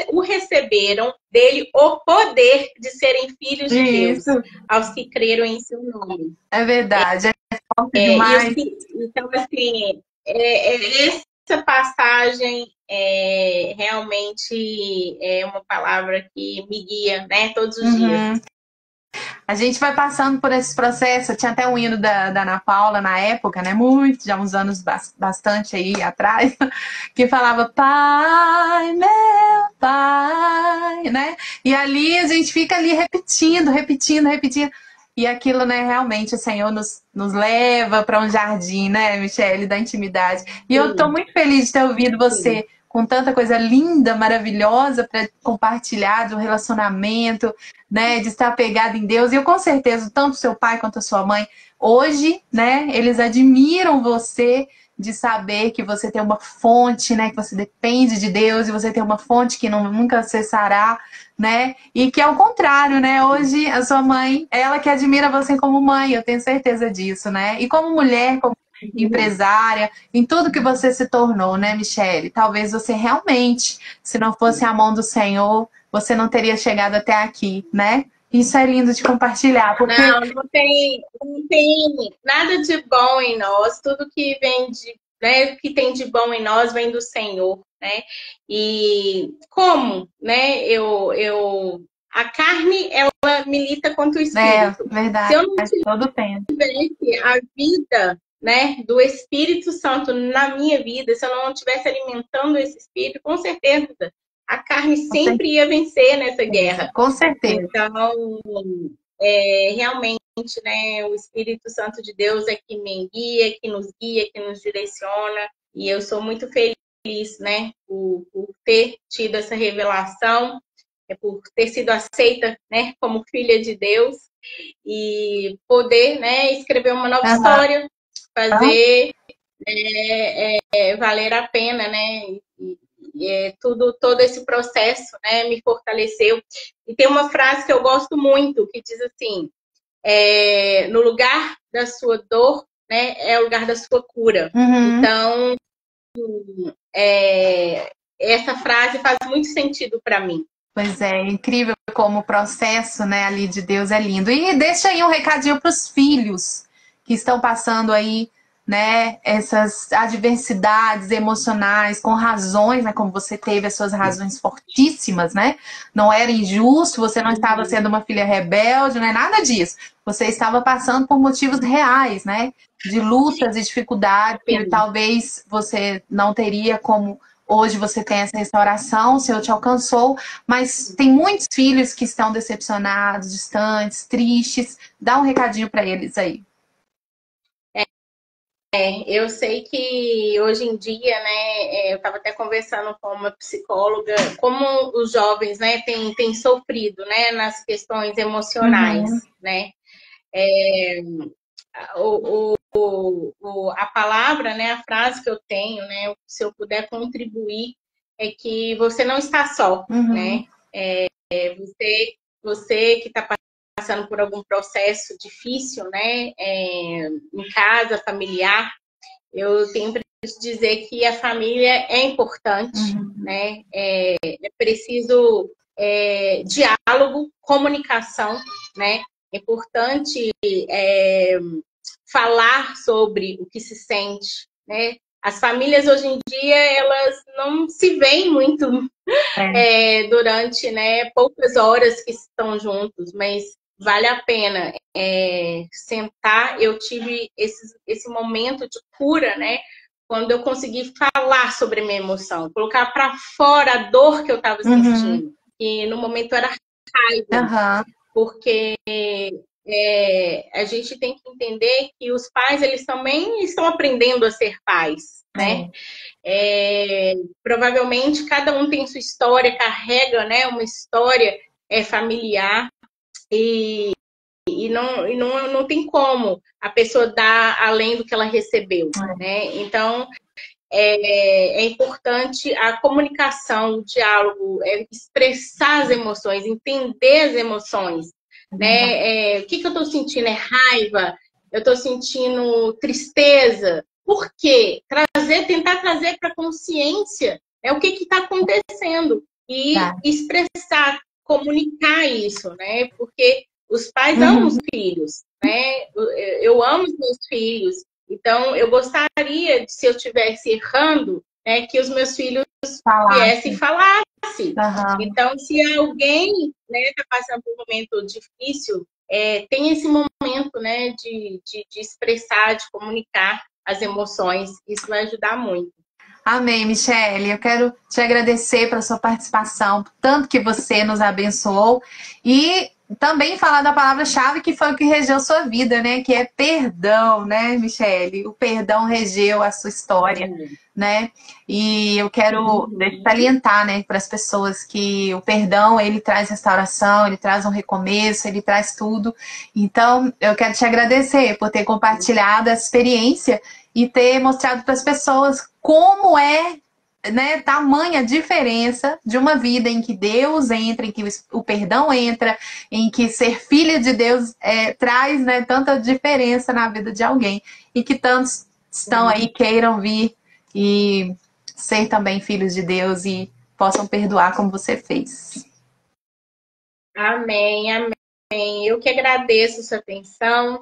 o receberam, dele o poder de serem filhos de Deus, aos que creram em seu nome. É verdade, é forte demais. Então, assim, essa passagem realmente é uma palavra que me guia, né, todos os dias. A gente vai passando por esse processo. Tinha até um hino da Ana Paula na época, né? Já uns anos bastante aí atrás, que falava Pai, meu Pai, né? E ali a gente fica ali repetindo. E aquilo, né, realmente o Senhor nos leva para um jardim, né, Michele, da intimidade. E eu tô muito feliz de ter ouvido você com tanta coisa linda, maravilhosa para compartilhar do relacionamento, né, de estar apegado em Deus. E eu com certeza, tanto seu pai quanto a sua mãe, hoje, né, eles admiram você de saber que você tem uma fonte, né, que você depende de Deus e você tem uma fonte que nunca cessará, né, e que é o contrário, né, hoje a sua mãe, ela que admira você como mãe, eu tenho certeza disso, né, e como mulher, como empresária, em tudo que você se tornou, né, Michele? Talvez você realmente, se não fosse a mão do Senhor, você não teria chegado até aqui, né? Isso é lindo de compartilhar. Porque... Não tem nada de bom em nós. Tudo que vem que tem de bom em nós vem do Senhor, né? E como, né? A carne, ela milita contra o espírito. Verdade. Se eu não tivesse a vida, né, do Espírito Santo na minha vida, se eu não estivesse alimentando esse espírito, com certeza a carne sempre ia vencer nessa guerra. Com certeza. Então, realmente, né, o Espírito Santo de Deus é que me guia, que nos direciona. E eu sou muito feliz, né, por ter tido essa revelação, por ter sido aceita, né, como filha de Deus e poder, né, escrever uma nova história fazer valer a pena, né? Todo esse processo, né, me fortaleceu. E tem uma frase que eu gosto muito, que diz assim, no lugar da sua dor, né, é o lugar da sua cura. Então, essa frase faz muito sentido para mim. Pois é, incrível como o processo, né, ali de Deus é lindo. E deixa aí um recadinho para os filhos que estão passando aí, né, essas adversidades emocionais, com razões, né, como você teve as suas razões fortíssimas, né? Não era injusto, você não estava sendo uma filha rebelde, não é nada disso. Você estava passando por motivos reais, né? De lutas e dificuldades que talvez você não teria como... Hoje você tem essa restauração, o Senhor te alcançou, mas tem muitos filhos que estão decepcionados, distantes, tristes. Dá um recadinho para eles aí. Eu sei que hoje em dia, né, eu estava até conversando com uma psicóloga, como os jovens, né, têm sofrido, né, nas questões emocionais, né? A palavra, né, a frase que eu tenho, né, se eu puder contribuir, é que você não está só, né? Você que está passando por algum processo difícil, né, em casa, familiar, eu tenho para te dizer que a família é importante, né? É preciso diálogo, comunicação, né? É importante falar sobre o que se sente, né? As famílias hoje em dia, elas não se veem muito durante, né, poucas horas que estão juntos, mas vale a pena sentar. Eu tive esse momento de cura, né? Quando eu consegui falar sobre a minha emoção, colocar para fora a dor que eu estava sentindo. E no momento era raiva, porque a gente tem que entender que os pais, eles também estão aprendendo a ser pais, né? Provavelmente cada um tem sua história, carrega, né, uma história familiar e não tem como a pessoa dar além do que ela recebeu, né? Então é importante a comunicação, o diálogo, expressar as emoções, entender as emoções, né? O que eu estou sentindo? É raiva? Eu estou sentindo tristeza? Por quê? Tentar trazer para a consciência, né, o que está acontecendo e expressar, comunicar isso, né? Porque os pais amam os filhos, né? Eu amo os meus filhos, então eu gostaria de, se eu estivesse errando, né, que os meus filhos viessem e falassem. Então, se alguém, né, está passando por um momento difícil, tem esse momento, né, de expressar, de comunicar as emoções. Isso vai ajudar muito. Amém, Michele. Eu quero te agradecer pela sua participação, tanto que você nos abençoou, e também falar da palavra-chave que foi o que regeu sua vida, né? Que é perdão, né, Michele? O perdão regeu a sua história, né? E eu quero salientar, né, para as pessoas que o perdão, ele traz restauração, ele traz um recomeço, ele traz tudo. Então, eu quero te agradecer por ter compartilhado essa experiência e ter mostrado para as pessoas como é, né, tamanha diferença de uma vida em que Deus entra, em que o perdão entra, em que ser filha de Deus traz, né, tanta diferença na vida de alguém. E que tantos estão aí, queiram vir e ser também filhos de Deus e possam perdoar como você fez. Amém, amém. Eu que agradeço a sua atenção,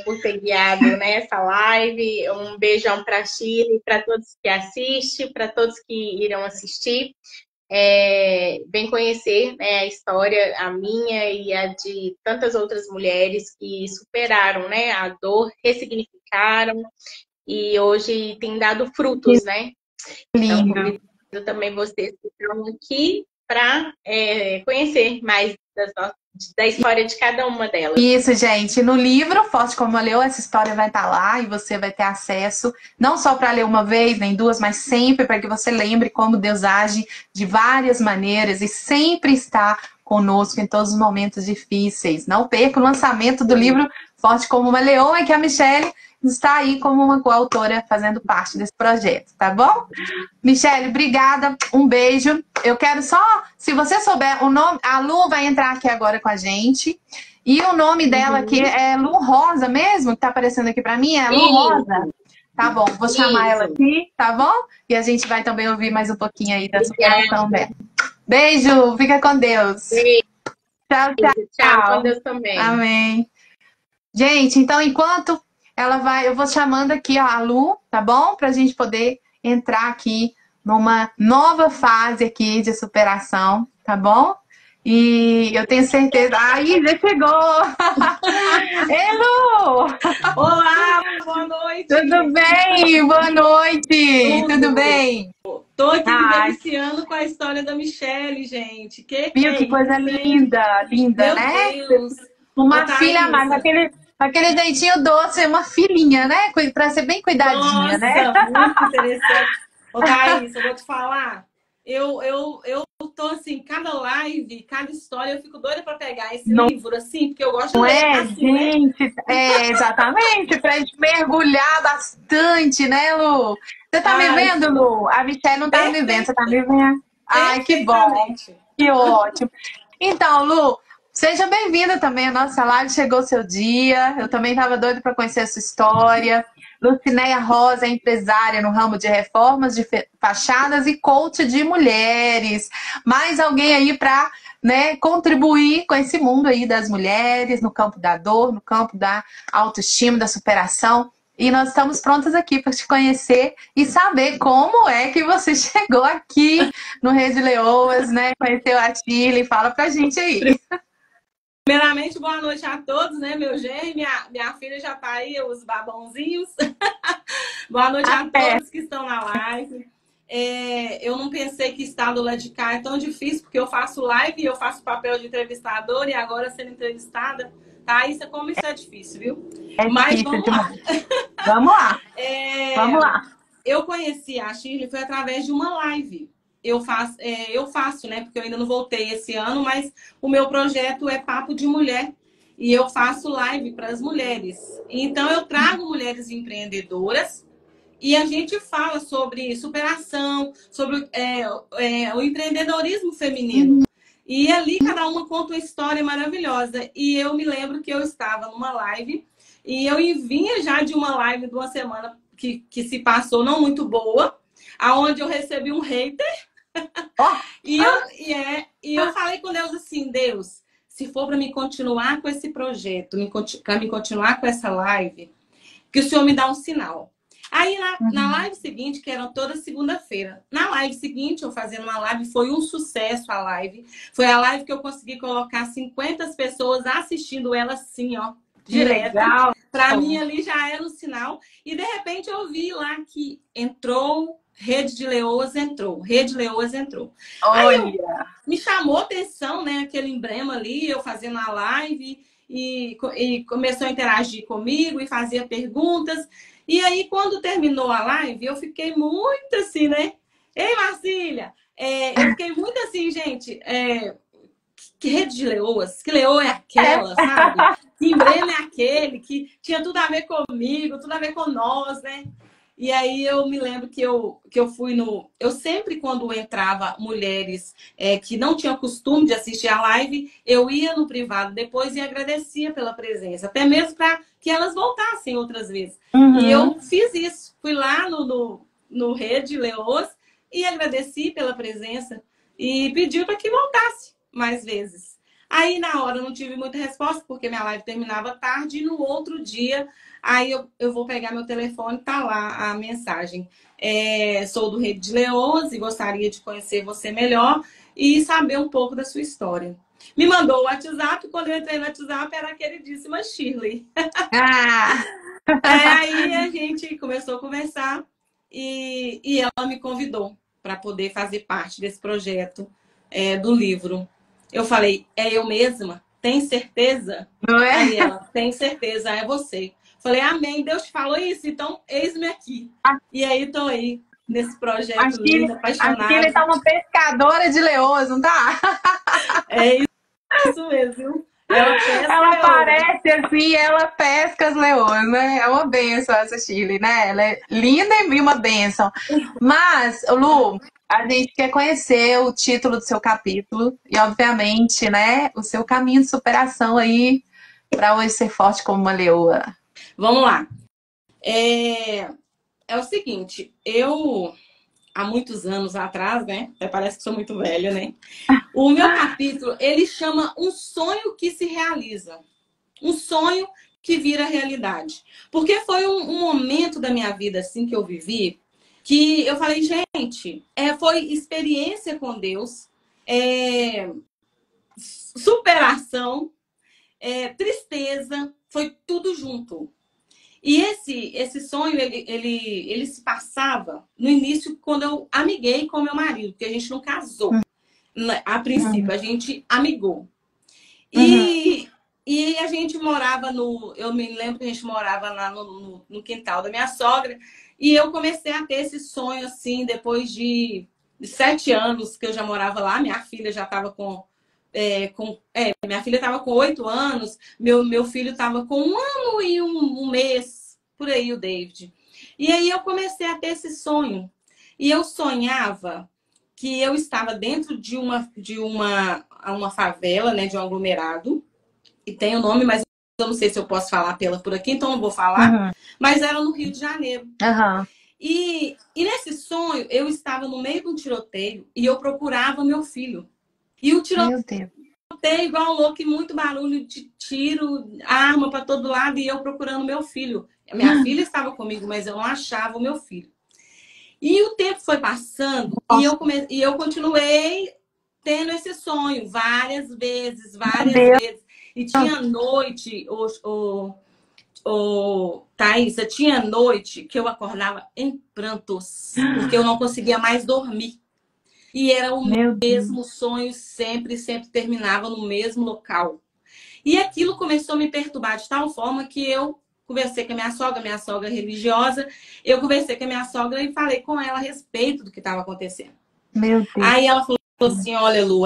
por ter guiado, né, essa live. Um beijão para a Chile, para todos que assistem, para todos que irão assistir. Vem conhecer, né, a história, a minha e a de tantas outras mulheres que superaram, né, a dor, ressignificaram e hoje tem dado frutos, né? Então, convido também vocês que estão aqui para conhecer mais da história de cada uma delas. Isso, gente. No livro Forte Como Leão, essa história vai estar lá e você vai ter acesso, não só para ler uma vez, nem duas, mas sempre para que você lembre como Deus age de várias maneiras e sempre está conosco em todos os momentos difíceis. Não perca o lançamento do livro Forte Como uma Leoa, que a Michele está aí como uma coautora fazendo parte desse projeto, tá bom? Michele, obrigada, um beijo. Eu quero só, se você souber o nome, a Lu vai entrar aqui agora com a gente. E o nome dela aqui é Lu Rosa mesmo, que tá aparecendo aqui para mim, é Lu Rosa. Tá bom, vou chamar ela aqui, tá bom? E a gente vai também ouvir mais um pouquinho aí da superação dela. Beijo, fica com Deus. Beijo. Tchau, tchau. Tchau, com Deus também. Amém. Gente, então enquanto ela vai, eu vou chamando aqui ó, a Lu, tá bom? Pra gente poder entrar aqui numa nova fase aqui de superação, tá bom? E eu tenho certeza... Aí, já chegou! Ei, Lu! Olá, boa noite! Tudo bem? Boa noite! Tudo bem? Tô aqui me deliciando com a história da Michele, gente. Que coisa linda, linda, meu né? Deus! Uma filha mais, aquele jeitinho doce, uma filhinha, né? Pra ser bem cuidadinha, né? Muito interessante. Ô, Thaís, eu vou te falar. Eu tô assim, cada live, cada história, eu fico doida pra pegar esse livro, assim, porque eu gosto de ler assim, gente, né? Exatamente, pra gente mergulhar bastante, né, Lu? Você tá me vendo, Lu? A Michele não tá me vendo, você tá me vendo? Ai, que bom, que ótimo. Então, Lu, seja bem-vinda também à nossa live, chegou o seu dia, eu também tava doida pra conhecer a sua história. Lucineia Rosa é empresária no ramo de reformas de fachadas e coach de mulheres. Mais alguém aí para, né, contribuir com esse mundo aí das mulheres, no campo da dor, no campo da autoestima, da superação. E nós estamos prontas aqui para te conhecer e saber como é que você chegou aqui no Rede Leoas, né? Conheceu a Shirley. Fala pra gente aí. Primeiramente, boa noite a todos, né? Meu genro, minha filha já tá aí, os babãozinhos. Boa noite a todos que estão na live. Eu não pensei que estar do lado de cá é tão difícil, porque eu faço live, eu faço papel de entrevistadora e agora sendo entrevistada, tá? Como isso é difícil, viu? Mas vamos lá. Vamos lá. Vamos lá. Eu conheci a Shirley foi através de uma live. Eu faço, né? Porque eu ainda não voltei esse ano, mas o meu projeto é Papo de Mulher. E eu faço live para as mulheres. Então, eu trago mulheres empreendedoras e a gente fala sobre superação, sobre o empreendedorismo feminino. E ali, cada uma conta uma história maravilhosa. E eu me lembro que eu estava numa live e eu vinha já de uma live de uma semana que se passou não muito boa, aonde eu recebi um hater. E eu falei com Deus assim, Deus, se for para me continuar com esse projeto, para me continuar com essa live, que o Senhor me dá um sinal. Aí na live seguinte, que era toda segunda-feira, na live seguinte, eu fazendo uma live, foi um sucesso a live. Foi a live que eu consegui colocar 50 pessoas assistindo ela assim, ó, direto. Para mim ali já era um sinal. E de repente eu vi lá que entrou... Rede de Leoas entrou. Aí me chamou a atenção, né? Aquele emblema ali, eu fazendo a live e começou a interagir comigo e fazia perguntas. E aí, quando terminou a live, eu fiquei muito assim, né? Ei, Marcília! Eu fiquei muito assim, gente. Que rede de leoas? Que leoa é aquela, sabe? Que emblema é aquele? Que tinha tudo a ver comigo, tudo a ver com nós, né? E aí eu me lembro que eu fui no... Eu sempre, quando entrava mulheres que não tinham costume de assistir a live, eu ia no privado depois e agradecia pela presença. Até mesmo para que elas voltassem outras vezes. E eu fiz isso. Fui lá no Rede Leoas e agradeci pela presença. E pedi para que voltasse mais vezes. Aí, na hora, eu não tive muita resposta, porque minha live terminava tarde. E no outro dia... Aí eu vou pegar meu telefone, tá lá a mensagem. Sou do Rede de Leoas e gostaria de conhecer você melhor e saber um pouco da sua história. Me mandou o WhatsApp, quando eu entrei no WhatsApp era a queridíssima Shirley. Aí a gente começou a conversar e ela me convidou para poder fazer parte desse projeto do livro. Eu falei, é eu mesma? Tem certeza? Não é? Aí ela, tem certeza, é você. Falei, amém, Deus te falou isso, então eis-me aqui. E aí, tô aí, nesse projeto lindo, apaixonada. A Shirley tá uma pescadora de leoas, não tá? É isso mesmo, viu? Ela aparece assim, ela pesca as leoas, né? É uma benção essa Shirley, né? Ela é linda e uma benção. Mas, Lu, a gente quer conhecer o título do seu capítulo e, obviamente, né, o seu caminho de superação aí para hoje ser forte como uma leoa. Vamos lá. É o seguinte, eu, há muitos anos atrás, né? Até parece que sou muito velha, né? O meu capítulo, ele chama Um Sonho que se Realiza. Um sonho que vira realidade. Porque foi um momento da minha vida, assim, que eu vivi, que eu falei, gente, foi experiência com Deus, superação, tristeza, foi tudo junto. E esse sonho, ele se passava no início, quando eu amiguei com meu marido, porque a gente não casou. A princípio, a gente amigou. E a gente morava eu me lembro que a gente morava lá no quintal da minha sogra, e eu comecei a ter esse sonho, assim, depois de 7 anos que eu já morava lá. Minha filha já estava minha filha estava com 8 anos, meu filho estava com 1 ano e um mês, por aí, o David. E aí eu comecei a ter esse sonho. E eu sonhava que eu estava dentro de uma favela, né, de um aglomerado, e tem o nome, mas eu não sei se eu posso falar por aqui, então não vou falar, mas era no Rio de Janeiro. E nesse sonho, eu estava no meio de um tiroteio e eu procurava meu filho. E o tiroteio igual um louco, muito barulho de tiro, arma para todo lado, e eu procurando meu filho. Minha filha estava comigo, mas eu não achava o meu filho. E o tempo foi passando e eu continuei tendo esse sonho várias vezes. E tinha noite, Thaisa, tinha noite que eu acordava em prantos, porque eu não conseguia mais dormir. E era o mesmo sonho, sempre terminava no mesmo local. E aquilo começou a me perturbar de tal forma que eu conversei com a minha sogra religiosa, eu conversei com a minha sogra e falei com ela a respeito do que estava acontecendo. Aí ela falou assim, olha, Lu,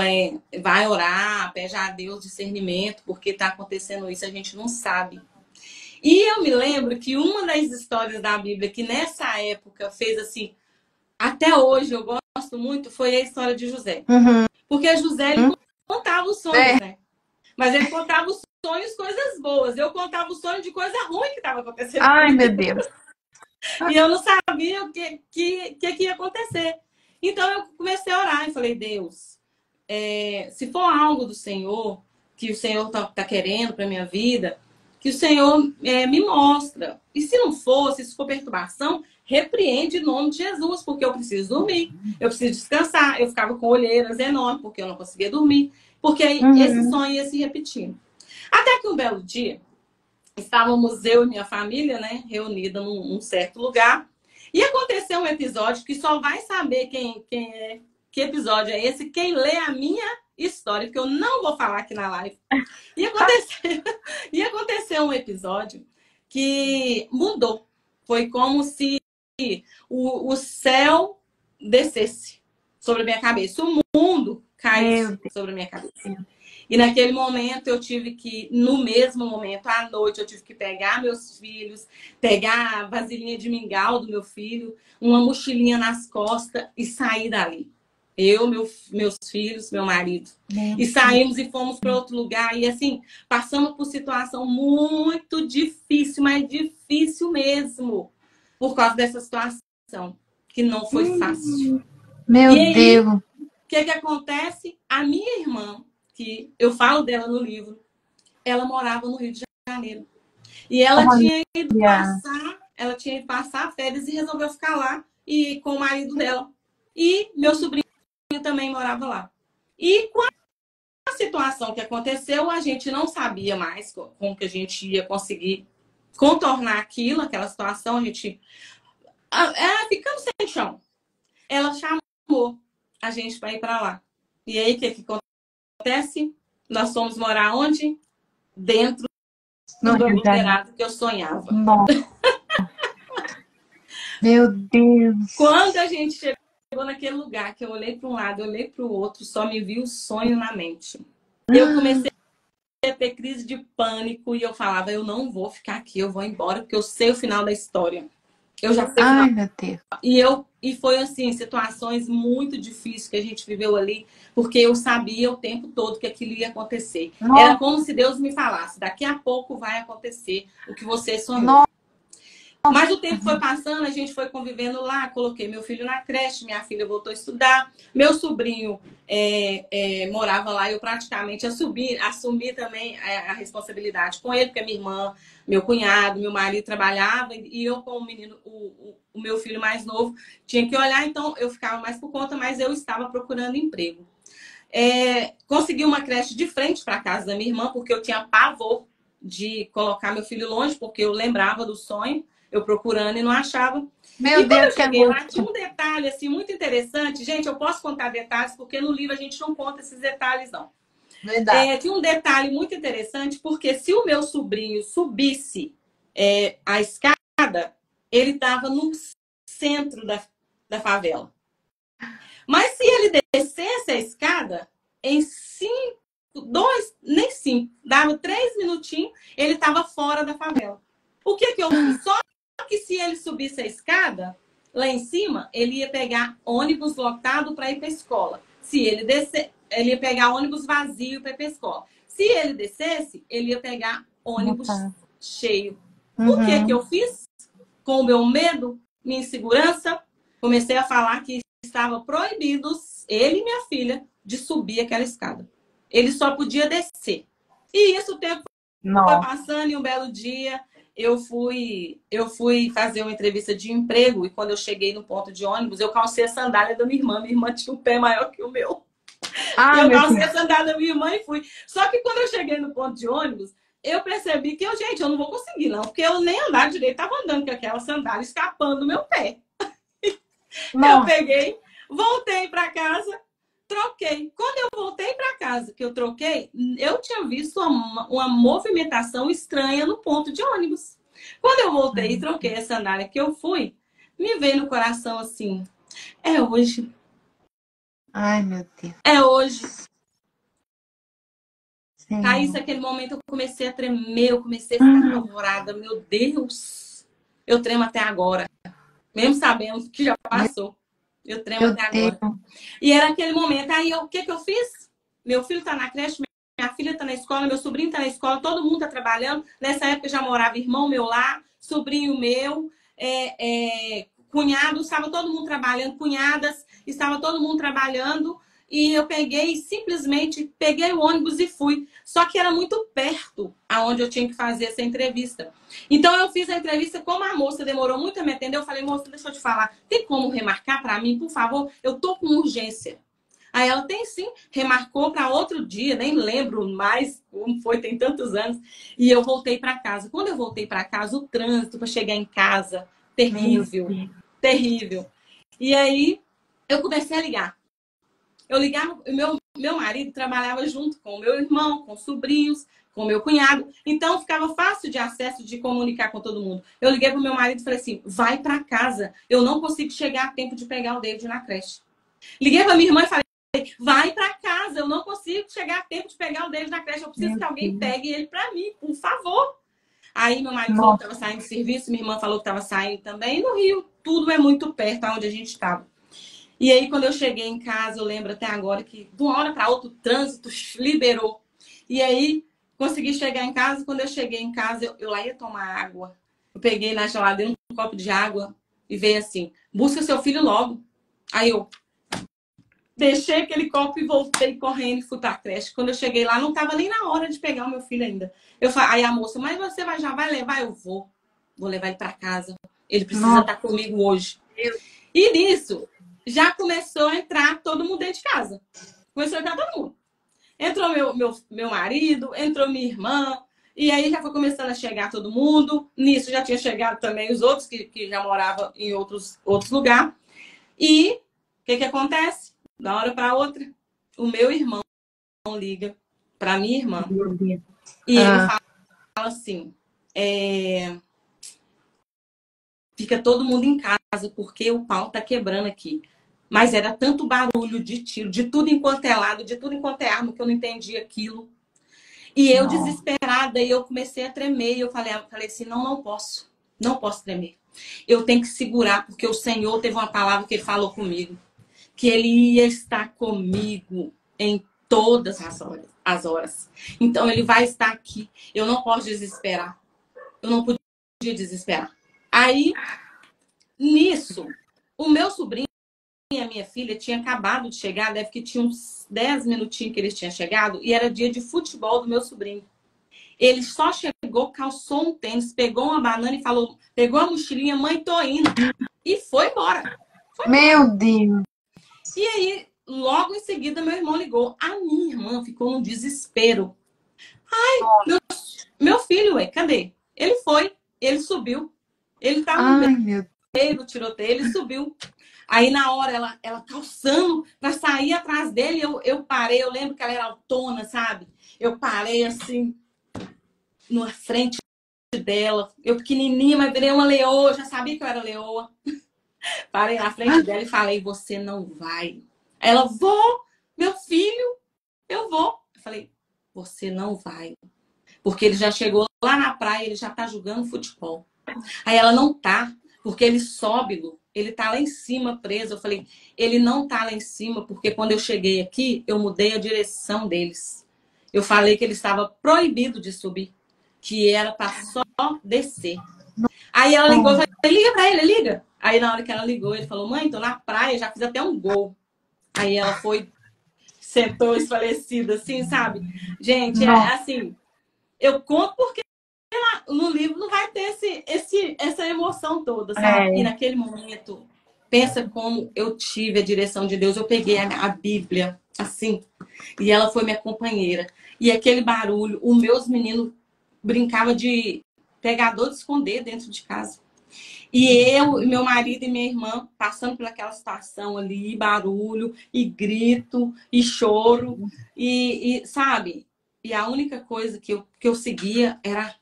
vai orar, pede a Deus discernimento, porque está acontecendo isso, a gente não sabe. E eu me lembro que uma das histórias da Bíblia que nessa época fez assim, até hoje eu gosto muito, foi a história de José. Porque José, ele contava os sonhos, né? Mas ele contava os sonhos, coisas boas. Eu contava o sonho de coisa ruim que estava acontecendo. Ai, meu Deus. E eu não sabia o que ia acontecer. Então eu comecei a orar e falei, Deus, se for algo do Senhor, que o Senhor tá querendo para minha vida, que o Senhor me mostra. E se não for, se isso for perturbação, repreende em nome de Jesus, porque eu preciso dormir, eu preciso descansar. Eu ficava com olheiras enormes, porque eu não conseguia dormir, porque esse sonho ia se repetindo. Até que um belo dia, estávamos eu e minha família, né, reunida num certo lugar, e aconteceu um episódio que só vai saber que episódio é esse, quem lê a minha história, porque eu não vou falar aqui na live. E aconteceu um episódio que mudou. Foi como se o céu descesse sobre a minha cabeça, o mundo caísse sobre a minha cabeça. E naquele momento eu tive que, no mesmo momento, à noite, eu tive que pegar meus filhos, pegar a vasilhinha de mingau do meu filho, uma mochilinha nas costas e sair dali. Eu, meus filhos, meu marido. E saímos e fomos para outro lugar. E assim, passamos por situação muito difícil, mas difícil mesmo. Por causa dessa situação, que não foi fácil. Meu Deus! O que acontece? A minha irmã, que eu falo dela no livro, ela morava no Rio de Janeiro. E ela tinha ido passar férias e resolveu ficar lá e com o marido dela. E meu sobrinho também morava lá. E com a situação que aconteceu, a gente não sabia mais como que a gente ia conseguir contornar aquela situação, a gente ficando sem chão. Ela chamou a gente para ir para lá. E aí, o que acontece? Nós fomos morar onde? Dentro do aglomerado que eu sonhava. Meu Deus! Quando a gente chegou naquele lugar, que eu olhei para um lado, eu olhei para o outro, só me vi o sonho na mente. Eu comecei a ter crise de pânico e eu falava, eu não vou ficar aqui, eu vou embora, porque eu sei o final da história. Eu já sei o final. Ai, meu Deus. E foi assim, situações muito difíceis que a gente viveu ali, porque eu sabia o tempo todo que aquilo ia acontecer. Nossa. Era como se Deus me falasse, daqui a pouco vai acontecer o que você sonhou. Nossa. Mas o tempo foi passando, a gente foi convivendo lá, coloquei meu filho na creche, minha filha voltou a estudar, meu sobrinho morava lá, eu praticamente assumi também a responsabilidade com ele, porque minha irmã, meu cunhado, meu marido trabalhava, e eu com o menino, o meu filho mais novo, tinha que olhar, então eu ficava mais por conta, mas eu estava procurando emprego. Consegui uma creche de frente para a casa da minha irmã, porque eu tinha pavor de colocar meu filho longe, porque eu lembrava do sonho, eu procurando e não achava. Meu E quando Deus, eu que cheguei lá, angústia. tinha um detalhe assim, muito interessante. Gente, eu posso contar detalhes, porque no livro a gente não conta esses detalhes, não. Verdade. Tinha um detalhe muito interessante, porque se o meu sobrinho subisse a escada, ele estava no centro da favela. Mas se ele descesse a escada, em dava 3 minutinhos, ele estava fora da favela. O que eu fiz? Só que se ele subisse a escada, lá em cima, ele ia pegar ônibus lotado para ir para a escola. Se ele descer, ele ia pegar ônibus vazio para ir para a escola. Se ele descesse, ele ia pegar ônibus cheio. O que eu fiz? Com o meu medo, minha insegurança, comecei a falar que estava proibido ele e minha filha de subir aquela escada. Ele só podia descer. E isso o tempo foi passando e um belo dia eu fui fazer uma entrevista de emprego e quando eu cheguei no ponto de ônibus, eu calcei a sandália da minha irmã. Minha irmã tinha um pé maior que o meu. E eu calcei a sandália da minha irmã e fui. Só que quando eu cheguei no ponto de ônibus, eu percebi que eu não vou conseguir, não. Porque eu nem andar direito, estava andando com aquela sandália escapando do meu pé. Eu peguei, voltei para casa, troquei. Quando eu voltei para casa, que eu troquei, eu tinha visto uma movimentação estranha no ponto de ônibus. Quando eu voltei e troquei a sandália que eu fui, me veio no coração assim, é hoje. Ai, meu Deus. É hoje. Sim. Thaís, naquele momento eu comecei a tremer, eu comecei a ficar apavorada. Meu Deus, eu tremo até agora. Mesmo sabendo que já passou. Eu tremo até agora. E era aquele momento. Aí, o que eu fiz? Meu filho tá na creche, minha filha tá na escola, meu sobrinho tá na escola, todo mundo tá trabalhando. Nessa época já morava irmão meu lá, sobrinho meu, cunhado, estava todo mundo trabalhando, cunhadas, estava todo mundo trabalhando. E eu simplesmente peguei o ônibus e fui. Só que era muito perto aonde eu tinha que fazer essa entrevista. Então eu fiz a entrevista, como a moça demorou muito a me atender, eu falei, moça, deixa eu te falar, tem como remarcar para mim, por favor? Eu tô com urgência. Aí ela, tem sim, remarcou para outro dia, nem lembro mais como foi, tem tantos anos. E eu voltei para casa. Quando eu voltei para casa, o trânsito para chegar em casa, terrível, terrível. E aí eu comecei a ligar. Eu ligava, meu marido trabalhava junto com o meu irmão, com os sobrinhos, com o meu cunhado. Então, ficava fácil de acesso, de comunicar com todo mundo. Eu liguei pro meu marido e falei assim, vai para casa. Eu não consigo chegar a tempo de pegar o David na creche. Liguei pra minha irmã e falei, vai para casa. Eu não consigo chegar a tempo de pegar o David na creche. Eu preciso que alguém pegue ele para mim, por favor. Aí, meu marido falou que estava saindo de serviço. Minha irmã falou que estava saindo também. E no Rio, tudo é muito perto aonde a gente estava. E aí, quando eu cheguei em casa, eu lembro até agora que de uma hora para outra o trânsito liberou. E aí, consegui chegar em casa. Quando eu cheguei em casa, eu lá ia tomar água. Eu peguei na geladeira um copo de água e veio assim, busca seu filho logo. Aí eu deixei aquele copo e voltei correndo e fui para a creche. Quando eu cheguei lá, não estava nem na hora de pegar o meu filho ainda. Aí a moça, mas você já vai levar? Eu vou levar ele para casa. Ele precisa estar comigo hoje. E nisso, já começou a entrar todo mundo dentro de casa. Começou a entrar todo mundo. Entrou meu marido, entrou minha irmã. E aí já foi começando a chegar todo mundo. Nisso já tinha chegado também os outros que já moravam em outros lugares. E o que acontece? Da hora para outra, o meu irmão liga para minha irmã. E ele fala assim, fica todo mundo em casa porque o pau tá quebrando aqui. Mas era tanto barulho de tiro, de tudo enquanto é lado, de tudo enquanto é arma, que eu não entendi aquilo. E eu Não. desesperada, e eu comecei a tremer. E eu falei assim, não posso. Não posso tremer. Eu tenho que segurar, porque o Senhor teve uma palavra que ele falou comigo. Que ele ia estar comigo em todas as horas. Então, ele vai estar aqui. Eu não posso desesperar. Eu não podia desesperar. Aí, nisso, o meu sobrinho e a minha filha tinham acabado de chegar, deve que tinha uns 10 minutinhos que eles tinham chegado, e era dia de futebol do meu sobrinho. Ele só chegou, calçou um tênis, pegou uma banana e falou, pegou a mochilinha, mãe, tô indo. E foi embora. Meu Deus. E aí, logo em seguida, meu irmão ligou. A minha irmã ficou num desespero. Meu filho, ué, cadê? Ele foi, ele subiu. Ele tava no Ai, meu meio do tiroteio, ele subiu. Aí, na hora, ela calçando pra sair atrás dele, eu parei. Eu lembro que ela era autona, sabe? Eu parei, assim, na frente dela. Eu pequenininha, mas virei uma leoa. Já sabia que eu era leoa. Parei na frente dela e falei, você não vai. Ela, vou, meu filho, eu vou. Eu falei, você não vai. Porque ele já chegou lá na praia, ele já tá jogando futebol. Aí ela, não tá, porque ele sobe, Lu. Ele tá lá em cima preso. Eu falei, ele não tá lá em cima, porque quando eu cheguei aqui, eu mudei a direção deles. Eu falei que ele estava proibido de subir, que era para só descer. Aí ela ligou, eu falei, liga pra ele, liga. Aí na hora que ela ligou, ele falou, mãe, tô na praia, já fiz até um gol. Aí ela foi, sentou esfalecida, assim, sabe? Gente, é assim, eu conto porque no livro não vai ter essa emoção toda, sabe? E naquele momento, pensa como eu tive a direção de Deus. Eu peguei a Bíblia, assim, e ela foi minha companheira. E aquele barulho, os meus meninos brincavam de pegador de esconder dentro de casa. E eu, meu marido e minha irmã passando por aquela situação ali, barulho, e grito, e choro, e sabe? E a única coisa que eu seguia era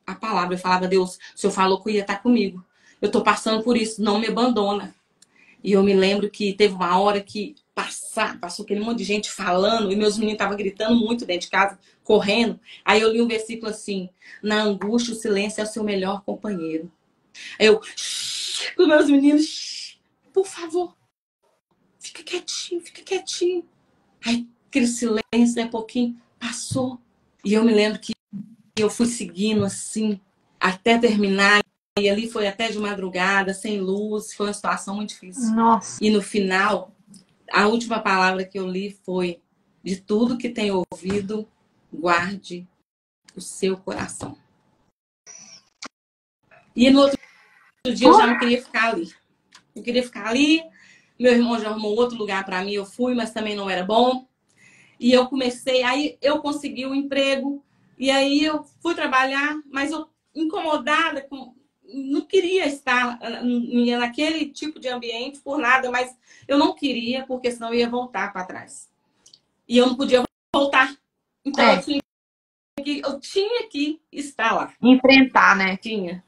a palavra. Eu falava, Deus, o Senhor falou que ia estar comigo. Eu tô passando por isso, não me abandona. E eu me lembro que teve uma hora que passou aquele monte de gente falando, e meus meninos estavam gritando muito dentro de casa, correndo. Aí eu li um versículo assim, na angústia o silêncio é o seu melhor companheiro. Aí eu, com meus meninos, por favor, fica quietinho, fica quietinho. Aí aquele silêncio, né, pouquinho, passou. E eu me lembro que eu fui seguindo assim, até terminar. E ali foi até de madrugada, sem luz. Foi uma situação muito difícil. Nossa. E no final, a última palavra que eu li foi: de tudo que tem ouvido, guarde o seu coração. E no outro dia eu já não queria ficar ali. Eu queria ficar ali. Meu irmão já arrumou outro lugar para mim. Eu fui, mas também não era bom. E eu comecei, aí eu consegui um emprego. E aí eu fui trabalhar, mas eu incomodada, não queria estar naquele tipo de ambiente por nada, mas eu não queria, porque senão eu ia voltar para trás. E eu não podia voltar. Então eu tinha que estar lá. Enfrentar, né? Tinha.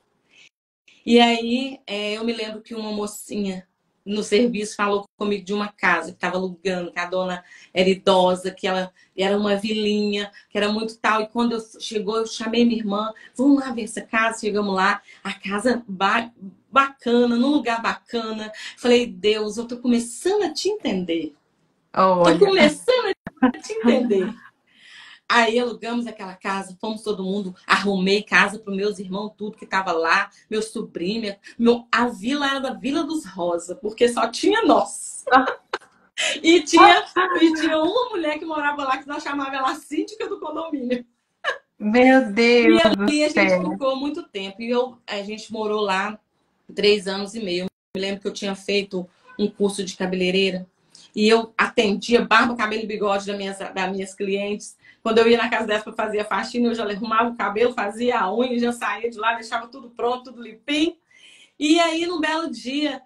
E aí eu me lembro que uma mocinha no serviço falou comigo de uma casa que estava alugando, que a dona era idosa, que ela era uma vilinha, que era muito tal. E quando chegou, eu chamei minha irmã, vamos lá ver essa casa. Chegamos lá, a casa bacana, num lugar bacana. Falei, Deus, eu tô começando a te entender. Olha. Tô começando a te entender. Aí alugamos aquela casa, fomos todo mundo, arrumei casa para os meus irmãos, tudo que estava lá, meu sobrinho, a vila era da Vila dos Rosa, porque só tinha nós. E tinha uma mulher que morava lá, que nós chamava ela síndica do condomínio. Meu Deus do E a gente céu. ficou muito tempo. E a gente morou lá 3 anos e meio. Eu me lembro que eu tinha feito um curso de cabeleireira. E eu atendia barba, cabelo e bigode das minhas clientes. Quando eu ia na casa dessa para fazer a faxina, eu já arrumava o cabelo, fazia a unha, já saía de lá, deixava tudo pronto, tudo limpinho. E aí, num belo dia,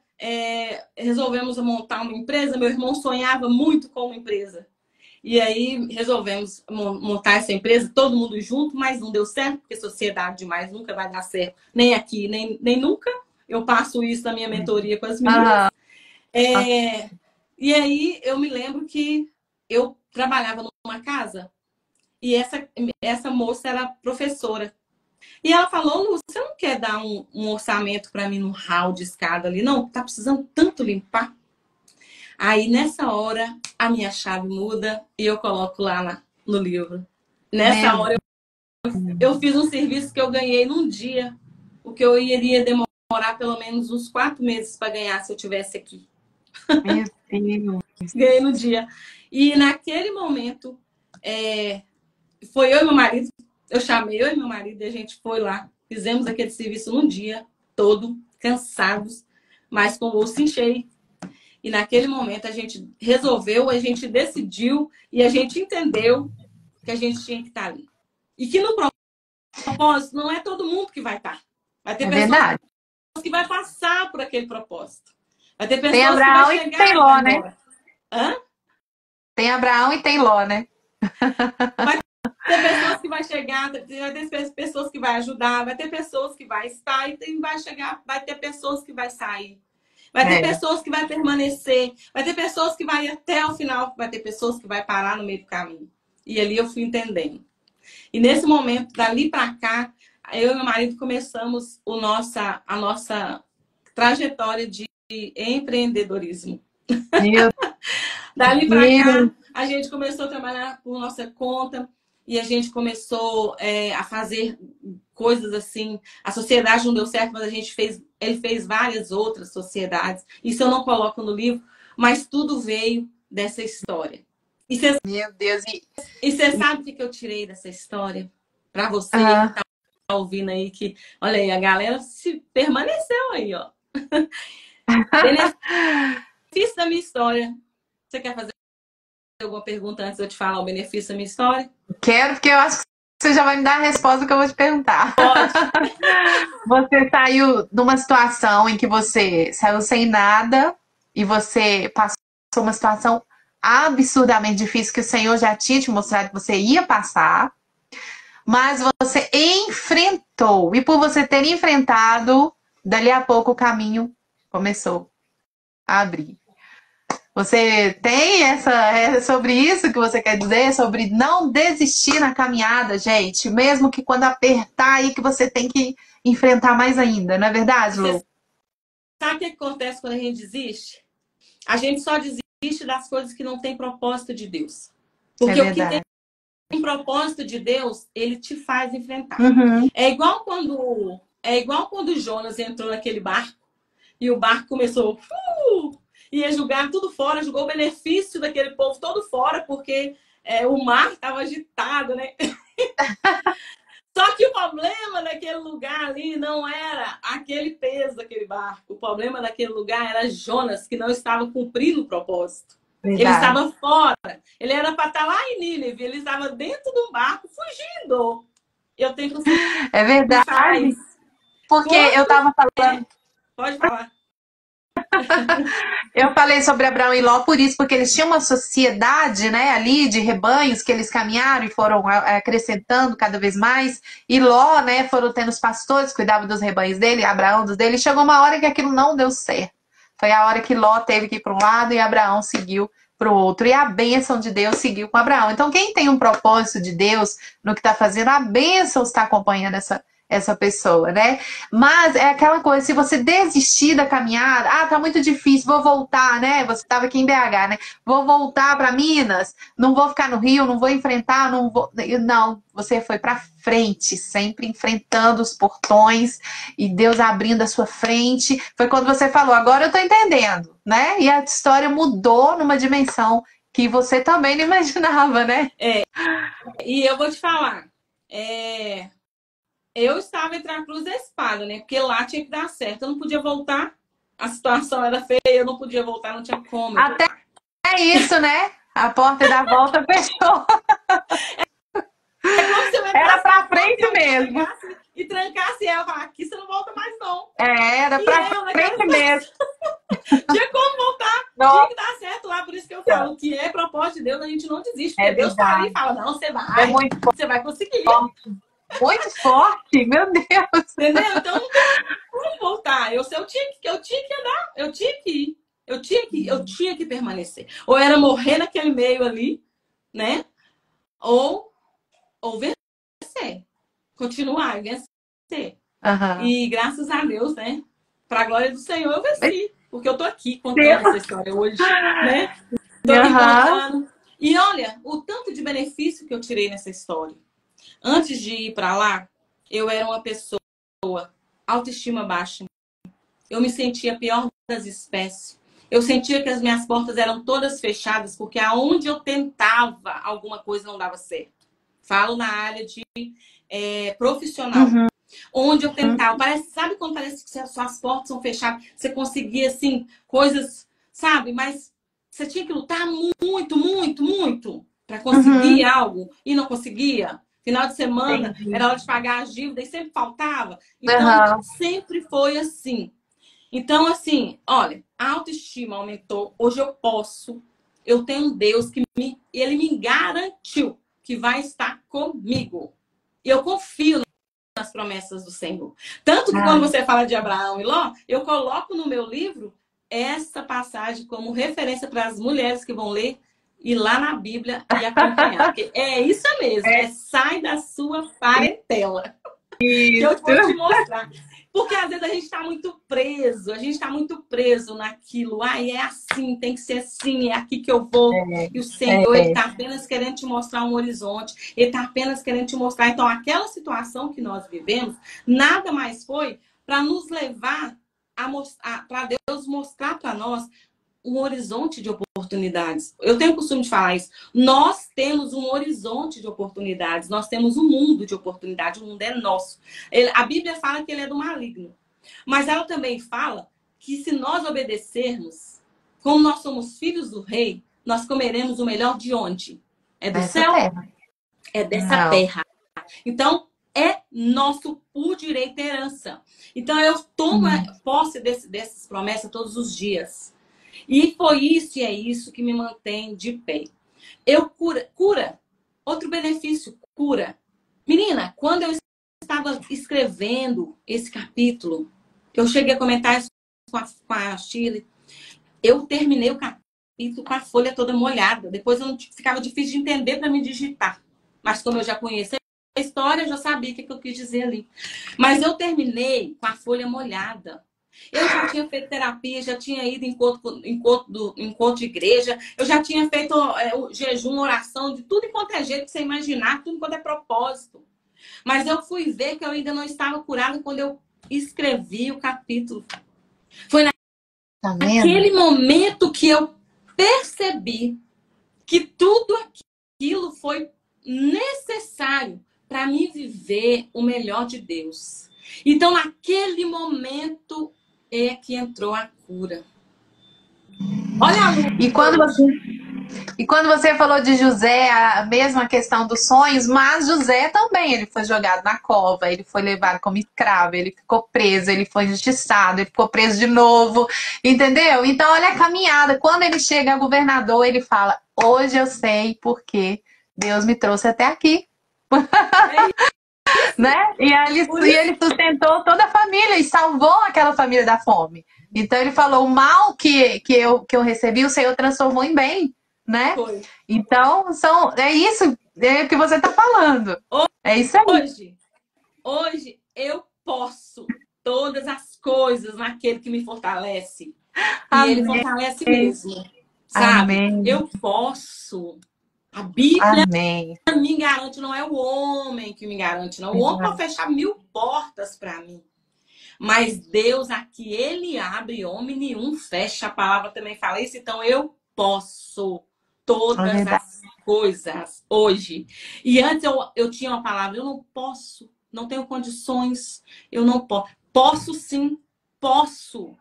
resolvemos montar uma empresa. Meu irmão sonhava muito com uma empresa. E aí, resolvemos montar essa empresa, todo mundo junto, mas não deu certo, porque sociedade demais nunca vai dar certo. Nem aqui, nem nunca. Eu passo isso na minha mentoria com as meninas. E aí, eu me lembro que eu trabalhava numa casa. E essa moça era professora. E ela falou, Lu, você não quer dar um orçamento para mim num hall de escada ali? Não, tá precisando tanto limpar. Aí, nessa hora, a minha chave muda e eu coloco lá no livro. Nessa hora, eu fiz um serviço que eu ganhei num dia. O que eu iria demorar pelo menos uns 4 meses para ganhar se eu tivesse aqui. Meu Deus. Ganhei no dia. E naquele momento, foi eu e meu marido. Eu chamei eu e meu marido e a gente foi lá. Fizemos aquele serviço num dia todo, cansados, mas com o bolso cheio. E naquele momento a gente resolveu, a gente decidiu e a gente entendeu que a gente tinha que estar ali. E que no propósito não é todo mundo que vai estar. Vai ter pessoas que vai passar por aquele propósito. Vai ter pessoas tem Abraão que vai chegar e tem Ló, né? Hã? Tem Abraão e tem Ló, né? Vai ter pessoas que vai chegar, vai ter pessoas que vai ajudar, vai ter pessoas que vai estar e vai chegar, vai ter pessoas que vai sair. Vai ter pessoas que vai permanecer, vai ter pessoas que vai até o final, vai ter pessoas que vai parar no meio do caminho. E ali eu fui entendendo. E nesse momento, dali para cá, eu e meu marido começamos a nossa trajetória de empreendedorismo. Dali para cá, a gente começou a trabalhar por nossa conta e a gente começou a fazer coisas assim. A sociedade não deu certo, mas ele fez várias outras sociedades. Isso eu não coloco no livro, mas tudo veio dessa história. E cê, meu Deus! E você sabe o que eu tirei dessa história? Para você que tá ouvindo aí, que olha aí, a galera se permaneceu aí, ó. Benefício da minha história. Você quer fazer alguma pergunta antes de eu te falar o benefício da minha história? Quero, porque eu acho que você já vai me dar a resposta que eu vou te perguntar. Pode. Você saiu numa situação em que você saiu sem nada e você passou uma situação absurdamente difícil que o Senhor já tinha te mostrado que você ia passar, mas você enfrentou. E por você ter enfrentado, dali a pouco o caminho começou a abrir. Você tem sobre isso que você quer dizer? Sobre não desistir na caminhada, gente. Mesmo que quando apertar aí que você tem que enfrentar mais ainda. Não é verdade, Lu? Sabe o que acontece quando a gente desiste? A gente só desiste das coisas que não tem propósito de Deus. Porque o que tem propósito de Deus, ele te faz enfrentar. Uhum. É igual quando Jonas entrou naquele barco e o barco começou... ia jogar tudo fora, jogou o benefício daquele povo todo fora, porque o mar estava agitado, né? Só que o problema daquele lugar ali não era aquele peso daquele barco. O problema daquele lugar era Jonas, que não estava cumprindo o propósito. Verdade. Ele estava fora. Ele era para estar lá em Nínive. Ele estava dentro do barco, fugindo. Eu tenho que... É verdade. Porque eu estava falando... Pode falar. Eu falei sobre Abraão e Ló por isso, porque eles tinham uma sociedade, né, ali de rebanhos que eles caminharam e foram acrescentando cada vez mais. E Ló, né, foram tendo os pastores, cuidavam dos rebanhos dele, Abraão dos dele. E chegou uma hora que aquilo não deu certo. Foi a hora que Ló teve que ir para um lado e Abraão seguiu para o outro. E a bênção de Deus seguiu com Abraão. Então, quem tem um propósito de Deus no que está fazendo, a bênção está acompanhando essa pessoa, né? Mas é aquela coisa, se você desistir da caminhada, tá muito difícil, vou voltar, né? Você estava aqui em BH, né? Vou voltar para Minas, não vou ficar no Rio, não vou enfrentar, não vou... Não, você foi para frente, sempre enfrentando os portões e Deus abrindo a sua frente. Foi quando você falou, agora eu tô entendendo, né? E a história mudou numa dimensão que você também não imaginava, né? E eu vou te falar, eu estava entre a cruz e a espada, né? Porque lá tinha que dar certo. Eu não podia voltar. A situação era feia, eu não podia voltar, não tinha como. Até isso, né? A porta da volta fechou. Como se eu era pra frente mesmo. E trancasse ela, falar, aqui você não volta mais, não. Era pra frente mesmo. Tinha como voltar. Não. Tinha que dar certo lá. Por isso que eu falo que é propósito de Deus, a gente não desiste. Porque Deus tá ali e fala, não, você vai. Você vai conseguir. Muito forte, meu Deus. Entendeu? Então não tem como voltar. Eu tinha que andar, eu tinha que ir. Eu tinha que permanecer. Ou era morrer naquele meio ali, né? Ou ou vencer. Continuar e vencer. Aham. E graças a Deus, né? Para a glória do Senhor, eu venci. Porque eu tô aqui contando essa história hoje, né? Tô aqui Aham. contando. E olha, o tanto de benefício que eu tirei nessa história. Antes de ir para lá, eu era uma pessoa autoestima baixa. Eu me sentia a pior das espécies. Eu sentia que as minhas portas eram todas fechadas, porque aonde eu tentava, alguma coisa não dava certo. Falo na área de profissional. Uhum. Onde eu tentava. Parece, sabe quando parece que as suas portas são fechadas? Você conseguia, assim, coisas, sabe? Mas você tinha que lutar muito, muito, muito para conseguir Uhum. algo e não conseguia. Final de semana Entendi. era hora de pagar as dívidas e sempre faltava. Então, Aham. sempre foi assim. Então, assim, olha, a autoestima aumentou. Hoje eu posso. Eu tenho um Deus que ele me garantiu que vai estar comigo. E eu confio nas promessas do Senhor. Tanto que quando Ai, você fala de Abraão e Ló, eu coloco no meu livro essa passagem como referência para as mulheres que vão ler, ir lá na Bíblia e acompanhar. Porque é isso mesmo, é sai da sua parentela que eu isso. vou te mostrar. Porque às vezes a gente está muito preso naquilo. Ai, é assim, tem que ser assim, é aqui que eu vou. E o Senhor, Ele É. está apenas querendo te mostrar um horizonte. Ele está apenas querendo te mostrar. Então, aquela situação que nós vivemos, nada mais foi para nos levar a mostrar, para Deus mostrar para nós um horizonte de oportunidades. Eu tenho o costume de falar isso. Nós temos um horizonte de oportunidades. Nós temos um mundo de oportunidades. O mundo é nosso. A Bíblia fala que ele é do maligno. Mas ela também fala que se nós obedecermos, como nós somos filhos do rei, nós comeremos o melhor de onde? É do Dessa céu? terra. É dessa Não. terra. Então, é nosso por direito herança. Então, eu tomo posse dessas promessas todos os dias. E foi isso e é isso que me mantém de pé. Eu cura. Outro benefício, cura. Menina, quando eu estava escrevendo esse capítulo, eu cheguei a comentar isso com a Shirley, eu terminei o capítulo com a folha toda molhada. Depois eu não ficava difícil de entender para me digitar. Mas como eu já conhecia a história, eu já sabia o que eu quis dizer ali. Mas eu terminei com a folha molhada. Eu já tinha feito terapia, já tinha ido em encontro de igreja, eu já tinha feito o jejum, oração, de tudo enquanto é jeito que você imaginar, tudo enquanto é propósito. Mas eu fui ver que eu ainda não estava curada quando eu escrevi o capítulo. Foi Tá vendo? naquele momento que eu percebi que tudo aquilo foi necessário para mim viver o melhor de Deus. Então, naquele momento é que entrou a cura. Olha a luz E quando hoje. você falou de José, a mesma questão dos sonhos, mas José também, ele foi jogado na cova, ele foi levado como escravo, ele ficou preso, ele foi injustiçado, ele ficou preso de novo, entendeu? Então, olha a caminhada. Quando ele chega a governador, ele fala: hoje eu sei porque Deus me trouxe até aqui. Né? E ele sustentou toda a família e salvou aquela família da fome. Então ele falou: o mal que eu recebi, o Senhor transformou em bem, né? Foi. Então é isso que você está falando. É isso aí. Hoje eu posso todas as coisas naquele que me fortalece. E ele Amém. fortalece mesmo. Sabe? Amém. Eu posso. A Bíblia Amém. me garante, não é o homem que me garante, não. O homem pode fechar 1000 portas para mim. Mas Deus aqui, Ele abre, homem nenhum fecha. A palavra também fala isso. Então eu posso todas as coisas hoje. E antes eu tinha uma palavra: eu não posso, não tenho condições, eu não posso. Posso sim, posso.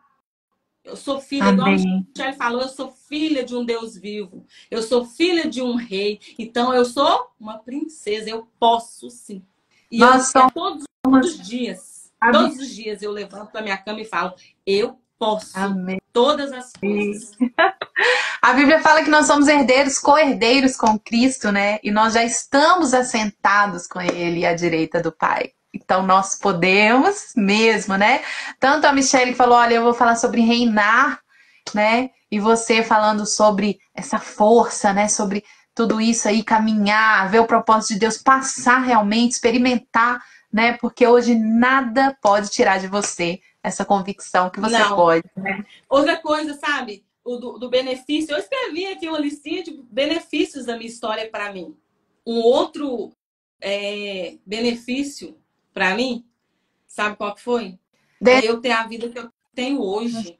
Eu sou filha, igual a Amém. Michelle falou, eu sou filha de um Deus vivo. Eu sou filha de um rei. Então, eu sou uma princesa. Eu posso, sim. E Nós somos. todos os dias. Todos os dias eu levanto da minha cama e falo: eu posso. Amém. Todas as coisas. A Bíblia fala que nós somos herdeiros, co-herdeiros com Cristo, né? E nós já estamos assentados com Ele à direita do Pai. Então, nós podemos mesmo, né? Tanto a Michelle falou: olha, eu vou falar sobre reinar, né? E você falando sobre essa força, né? Sobre tudo isso aí, caminhar, ver o propósito de Deus, passar realmente, experimentar, né? Porque hoje nada pode tirar de você essa convicção que você Não. pode, né? Outra coisa, sabe? Do benefício. Eu escrevi aqui uma listinha de benefícios da minha história para mim. Um outro benefício para mim, sabe qual que foi? É eu ter a vida que eu tenho hoje.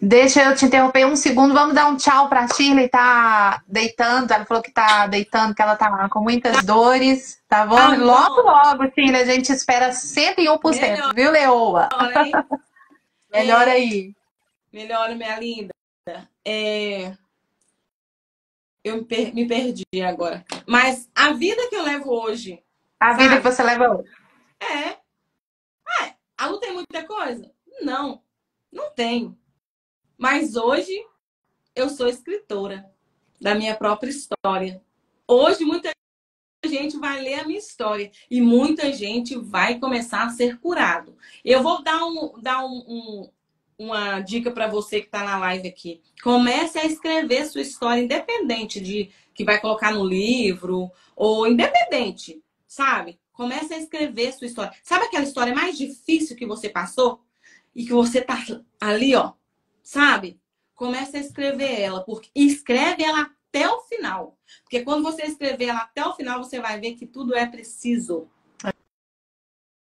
Deixa eu te interromper um segundo. Vamos dar um tchau pra Shirley. Tá deitando. Ela falou que tá deitando, que ela tá com muitas dores. Tá bom? Tá Logo, bom. logo, Shirley. A gente espera 101%, Melhor, viu, Leoa? hein? Melhor aí. Melhor, minha linda. Eu me perdi agora. Mas a vida que eu levo hoje, A vida que sabe? você leva hoje. A Lu tem muita coisa? Não, não tenho. Mas hoje eu sou escritora da minha própria história. Hoje muita gente vai ler a minha história e muita gente vai começar a ser curado. Eu vou dar uma dica para você que está na live aqui. Comece a escrever sua história, independente de que vai colocar no livro ou independente, sabe? Comece a escrever sua história. Sabe aquela história mais difícil que você passou e que você tá ali, ó, sabe? Comece a escrever ela, porque escreve ela até o final. Porque quando você escrever ela até o final, você vai ver que tudo é preciso.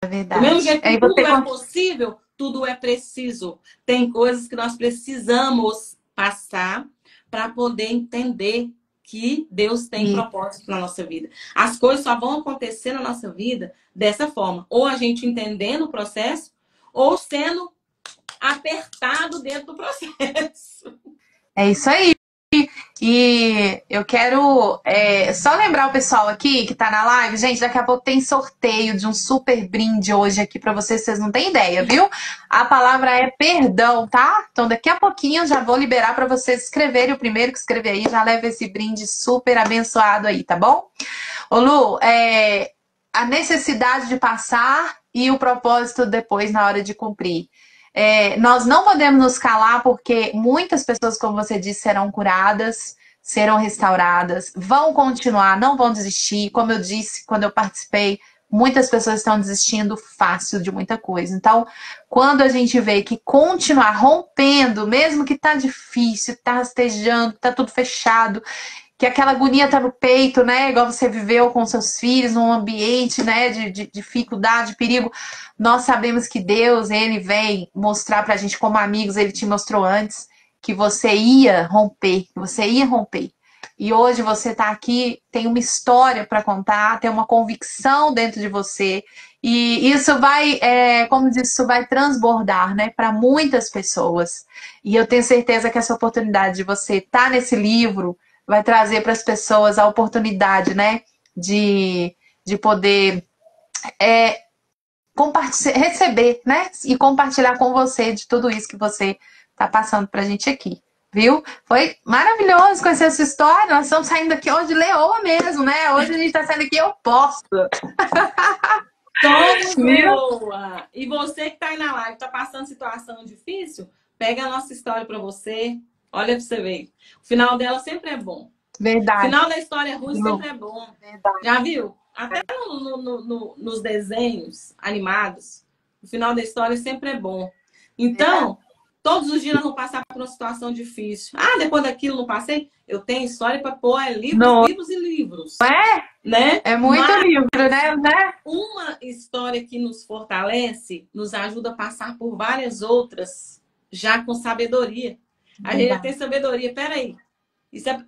É verdade. Do mesmo jeito que Aí tudo você é possível, tudo é preciso. Tem coisas que nós precisamos passar para poder entender que Deus tem propósito na nossa vida. As coisas só vão acontecer na nossa vida dessa forma. Ou a gente entendendo o processo, ou sendo apertado dentro do processo. É isso aí. E eu quero só lembrar o pessoal aqui que tá na live, gente, daqui a pouco tem sorteio de um super brinde hoje aqui pra vocês não têm ideia, viu? A palavra é perdão, tá? Então daqui a pouquinho eu já vou liberar pra vocês escreverem. O primeiro que escrever aí já leva esse brinde super abençoado aí, tá bom? Ô Lu, a necessidade de passar e o propósito depois na hora de cumprir. Nós não podemos nos calar porque muitas pessoas, como você disse, serão curadas, serão restauradas, vão continuar, não vão desistir. Como eu disse quando eu participei, muitas pessoas estão desistindo fácil de muita coisa. Então, quando a gente vê que continuar rompendo, mesmo que tá difícil, tá rastejando, tá tudo fechado, que aquela agonia tá no peito, né? Igual você viveu com seus filhos, num ambiente, né, de dificuldade, de perigo. Nós sabemos que Deus, Ele vem mostrar pra gente como amigos, Ele te mostrou antes, que você ia romper, que você ia romper. E hoje você tá aqui, tem uma história para contar, tem uma convicção dentro de você. E isso vai, como diz, isso vai transbordar, né, para muitas pessoas. E eu tenho certeza que essa oportunidade de você estar nesse livro vai trazer para as pessoas a oportunidade, né, de poder receber, né, e compartilhar com você de tudo isso que você está passando para a gente aqui, viu? Foi maravilhoso conhecer essa história. Nós estamos saindo aqui hoje leoa mesmo, né? Hoje a gente está saindo aqui eu posso. Somos leoa! E você que está aí na live, está passando situação difícil, pega a nossa história para você. Olha para você ver. O final dela sempre é bom. Verdade. O final da história ruim sempre é bom. Verdade. Já viu? Até nos desenhos animados, o final da história sempre é bom. Então, todos os dias nós vamos passar por uma situação difícil. Ah, depois daquilo não passei? Eu tenho história para pôr livros e livros. Né? É muito livro, né? Uma história que nos fortalece, nos ajuda a passar por várias outras, já com sabedoria. A gente já tem sabedoria. Peraí.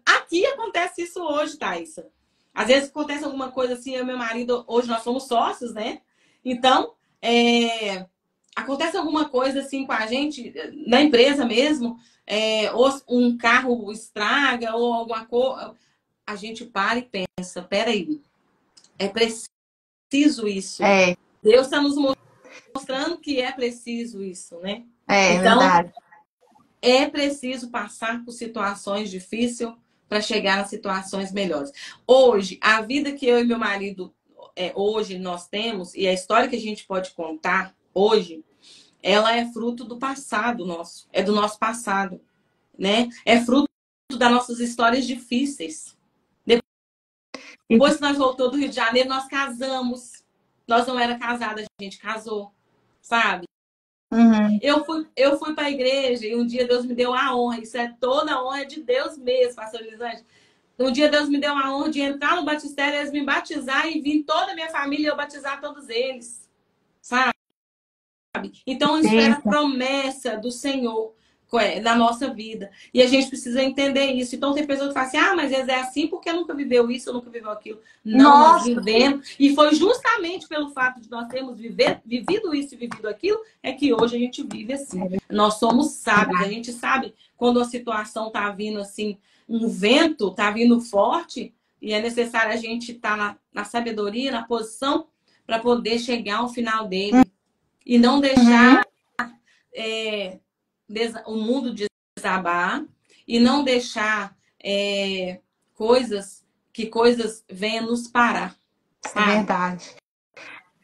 Aqui acontece isso hoje, Thaisa. Às vezes acontece alguma coisa assim, eu e meu marido, hoje nós somos sócios, né? Então, acontece alguma coisa assim com a gente, na empresa mesmo, ou um carro estraga, ou alguma coisa. A gente para e pensa, peraí, é preciso isso. Deus está nos mostrando que é preciso isso, né? Então, verdade. É preciso passar por situações difíceis para chegar nas situações melhores. Hoje, a vida que eu e meu marido hoje nós temos, e a história que a gente pode contar hoje, ela é fruto do passado nosso, é do nosso passado, né? É fruto das nossas histórias difíceis. Depois que nós voltamos do Rio de Janeiro, nós casamos. Nós não era casada, a gente casou, sabe? Uhum. Eu fui para a igreja e um dia Deus me deu a honra. Isso é toda a honra de Deus mesmo, pastor Elisângela. Um dia Deus me deu a honra de entrar no batistério, eles me batizar e vir toda a minha família eu batizar todos eles, sabe? Então isso era a promessa do Senhor na nossa vida. E a gente precisa entender isso. Então tem pessoas que falam assim, ah, mas é assim porque nunca viveu isso, nunca viveu aquilo. Não, nós vivemos. E foi justamente pelo fato de nós termos vivido isso e vivido aquilo, é que hoje a gente vive assim. Nós somos sábios. A gente sabe quando a situação tá vindo assim, um vento tá vindo forte, e é necessário a gente estar na sabedoria, na posição, para poder chegar ao final dele. E não deixar o mundo desabar e não deixar coisas venham nos parar. É verdade.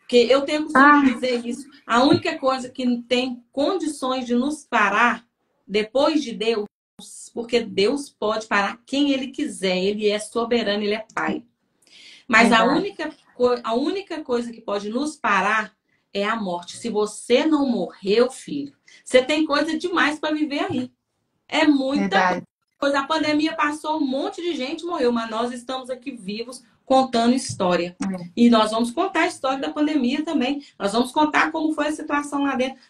Porque eu tenho costume dizer isso. A única coisa que tem condições de nos parar depois de Deus, porque Deus pode parar quem Ele quiser. Ele é soberano, Ele é Pai. Mas a única coisa que pode nos parar é a morte. Se você não morreu, filho, você tem coisa demais para viver aí. É muita coisa. A pandemia passou, um monte de gente morreu, mas nós estamos aqui vivos contando história. E nós vamos contar a história da pandemia também. Nós vamos contar como foi a situação lá dentro.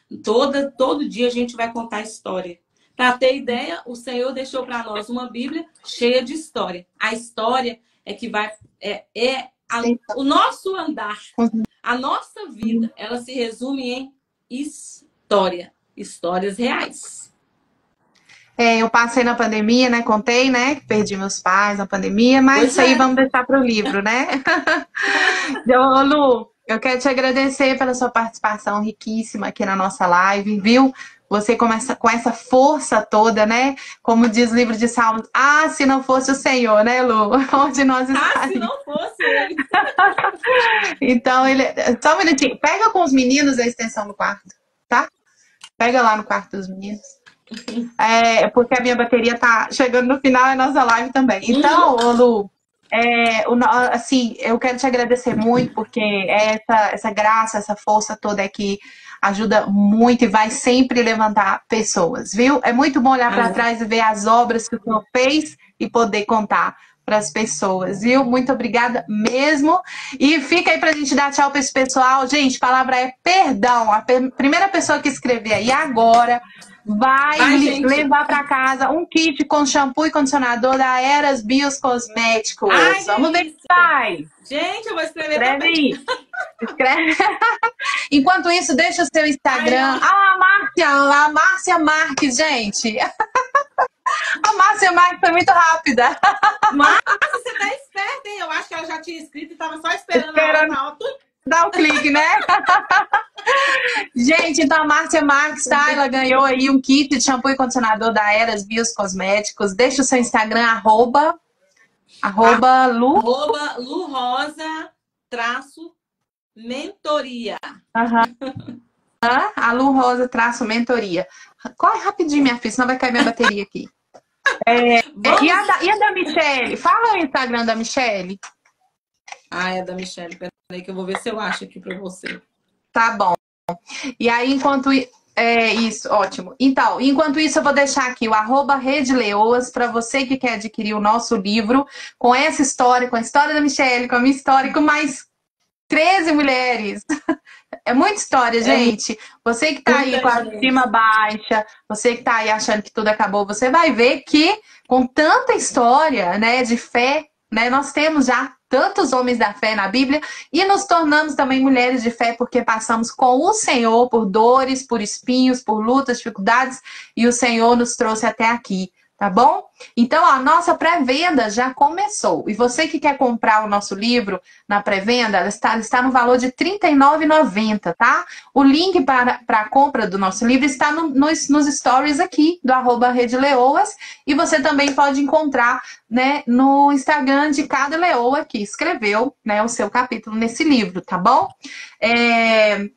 Todo dia a gente vai contar a história. Para ter ideia, o Senhor deixou para nós uma Bíblia cheia de história. A história é que vai... o nosso andar, a nossa vida, ela se resume em história. Histórias reais. Eu passei na pandemia, né? Contei, né? Que perdi meus pais na pandemia, mas isso aí vamos deixar para o livro, né? Ô, Lu, eu quero te agradecer pela sua participação riquíssima aqui na nossa live, viu? Você começa com essa força toda, né? Como diz o livro de Salmos, se não fosse o Senhor, né, Lu? Onde nós estaríamos. Se não fosse ele. Então, só um minutinho. Pega com os meninos a extensão do quarto, tá? Pega lá no quarto dos meninos. Porque a minha bateria tá chegando no final e a nossa live também. Então, Lu, assim, eu quero te agradecer muito, porque essa graça, essa força toda que ajuda muito e vai sempre levantar pessoas, viu? É muito bom olhar para trás e ver as obras que o Senhor fez e poder contar para as pessoas, viu? Muito obrigada mesmo. E fica aí pra gente dar tchau para esse pessoal. Gente, a palavra é perdão. A primeira pessoa que escrever aí agora vai levar para casa um kit com shampoo e condicionador da Eras Biocosméticos. Vamos ver se sai. Gente, eu vou escrever também. Aí. Escreve. Enquanto isso, deixa o seu Instagram. A Márcia Marques, gente. A Márcia Marques foi muito rápida. Márcia, você tá esperta, hein? Eu acho que ela já tinha escrito e tava só esperando dar o clique, né? Gente, então a Márcia Marques, tá? Ela ganhou aí um kit de shampoo e condicionador da Eras Biocosméticos. Deixa o seu Instagram, arroba Lu Rosa mentoria. A Lu Rosa mentoria. Corre rapidinho, minha filha, senão vai cair minha bateria aqui. E a da Michelle? Fala o Instagram da Michelle. É da Michelle. Peraí que eu vou ver se eu acho aqui pra você. Tá bom. E aí, isso, ótimo. Então, enquanto isso, eu vou deixar aqui o @Rede Leoas para você que quer adquirir o nosso livro com essa história, com a história da Michelle, com a minha história, com mais 13 mulheres. É muita história, gente. Você que tá aí com a autoestima baixa, você que tá aí achando que tudo acabou, você vai ver que com tanta história, né, de fé, né, nós temos já tantos homens da fé na Bíblia e nos tornamos também mulheres de fé porque passamos com o Senhor por dores, por espinhos, por lutas, dificuldades e o Senhor nos trouxe até aqui. Tá bom? Então, a nossa pré-venda já começou. E você que quer comprar o nosso livro na pré-venda, ela está no valor de R$ 39,90, tá? O link para a compra do nosso livro está nos stories aqui do @Rede Leoas. E você também pode encontrar, né, no Instagram de cada leoa que escreveu, né, o seu capítulo nesse livro, tá bom?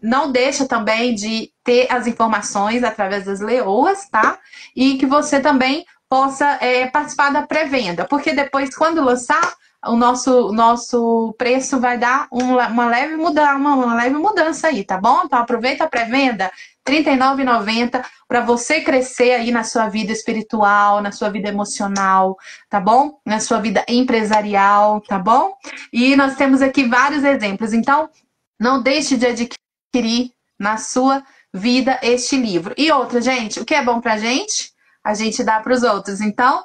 Não deixa também de ter as informações através das leoas, tá? E que você também possa participar da pré-venda, porque depois, quando lançar, o nosso preço vai dar uma leve mudança aí, tá bom? Então aproveita a pré-venda, R$ 39,90, para você crescer aí na sua vida espiritual, na sua vida emocional, tá bom? Na sua vida empresarial, tá bom? E nós temos aqui vários exemplos, então não deixe de adquirir na sua vida este livro. E outra, gente, o que é bom pra gente, a gente dá para os outros. Então,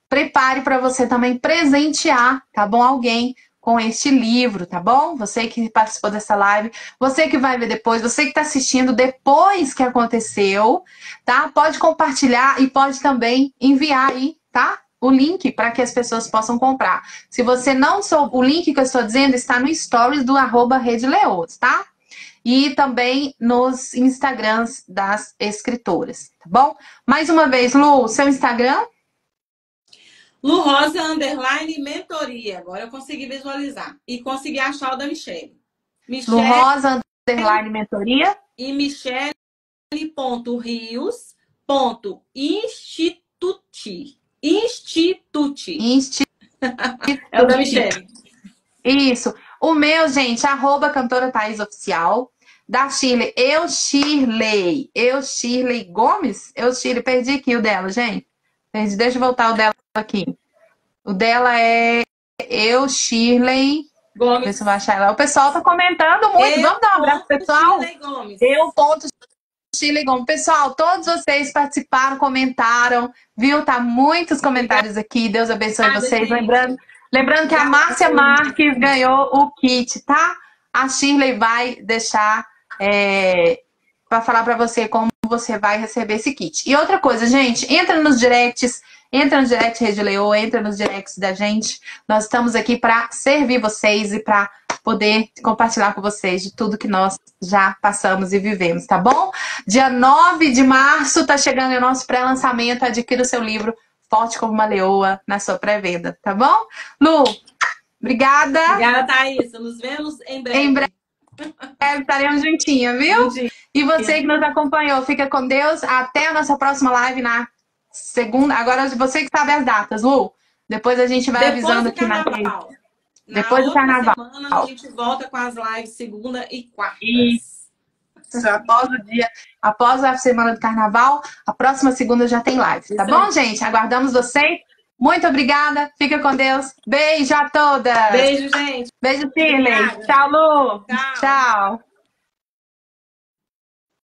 prepare para você também presentear, tá bom? Alguém com este livro, tá bom? Você que participou dessa live, você que vai ver depois, você que está assistindo depois que aconteceu, tá? Pode compartilhar e pode também enviar aí, tá? O link para que as pessoas possam comprar. Se você não souber, o link que eu estou dizendo está no stories do @RedeLeoas, tá? E também nos Instagrams das escritoras, tá bom? Mais uma vez, Lu, seu Instagram? Lu Rosa _ mentoria. Agora eu consegui visualizar. E consegui achar o da Michele. Lu Rosa _ mentoria. E michele.rios.institute. Institute. É o da Michele. Isso. O meu, gente, @cantora Thaís Oficial. Da Shirley, Shirley Gomes? Perdi aqui o dela, gente. Deixa eu voltar o dela aqui. O dela é Shirley Gomes. Deixa eu ver se eu vou achar ela. O pessoal tá comentando muito. Vamos dar um abraço, pessoal? Shirley Gomes. Pessoal, todos vocês participaram, comentaram, viu? Tá muitos comentários aqui. Deus abençoe vocês. Lembrando que a Márcia Marques ganhou o kit, tá? A Shirley vai deixar para falar para você como você vai receber esse kit. E outra coisa, gente, entra no direct Rede Leoa, entra nos directs da gente. Nós estamos aqui para servir vocês e para poder compartilhar com vocês de tudo que nós já passamos e vivemos, tá bom? Dia 9 de março tá chegando o nosso pré-lançamento. Adquira o seu livro Forte como uma Leoa na sua pré-venda, tá bom? Lu, obrigada. Obrigada, Thaís. Nos vemos em breve. Em breve estaremos juntinhas, viu? E você que nos acompanhou, fica com Deus. Até a nossa próxima live na segunda. Agora você que sabe as datas, Lu. Depois a gente vai avisando aqui na rede. Depois do carnaval. Semana, a gente volta com as lives segunda e quarta. Isso. Após a semana do carnaval, a próxima segunda já tem live. Tá bom, gente? Aguardamos vocês. Muito obrigada. Fica com Deus. Beijo a todas. Beijo, gente. Beijo, Shirley. Tchau, Lu. Tchau.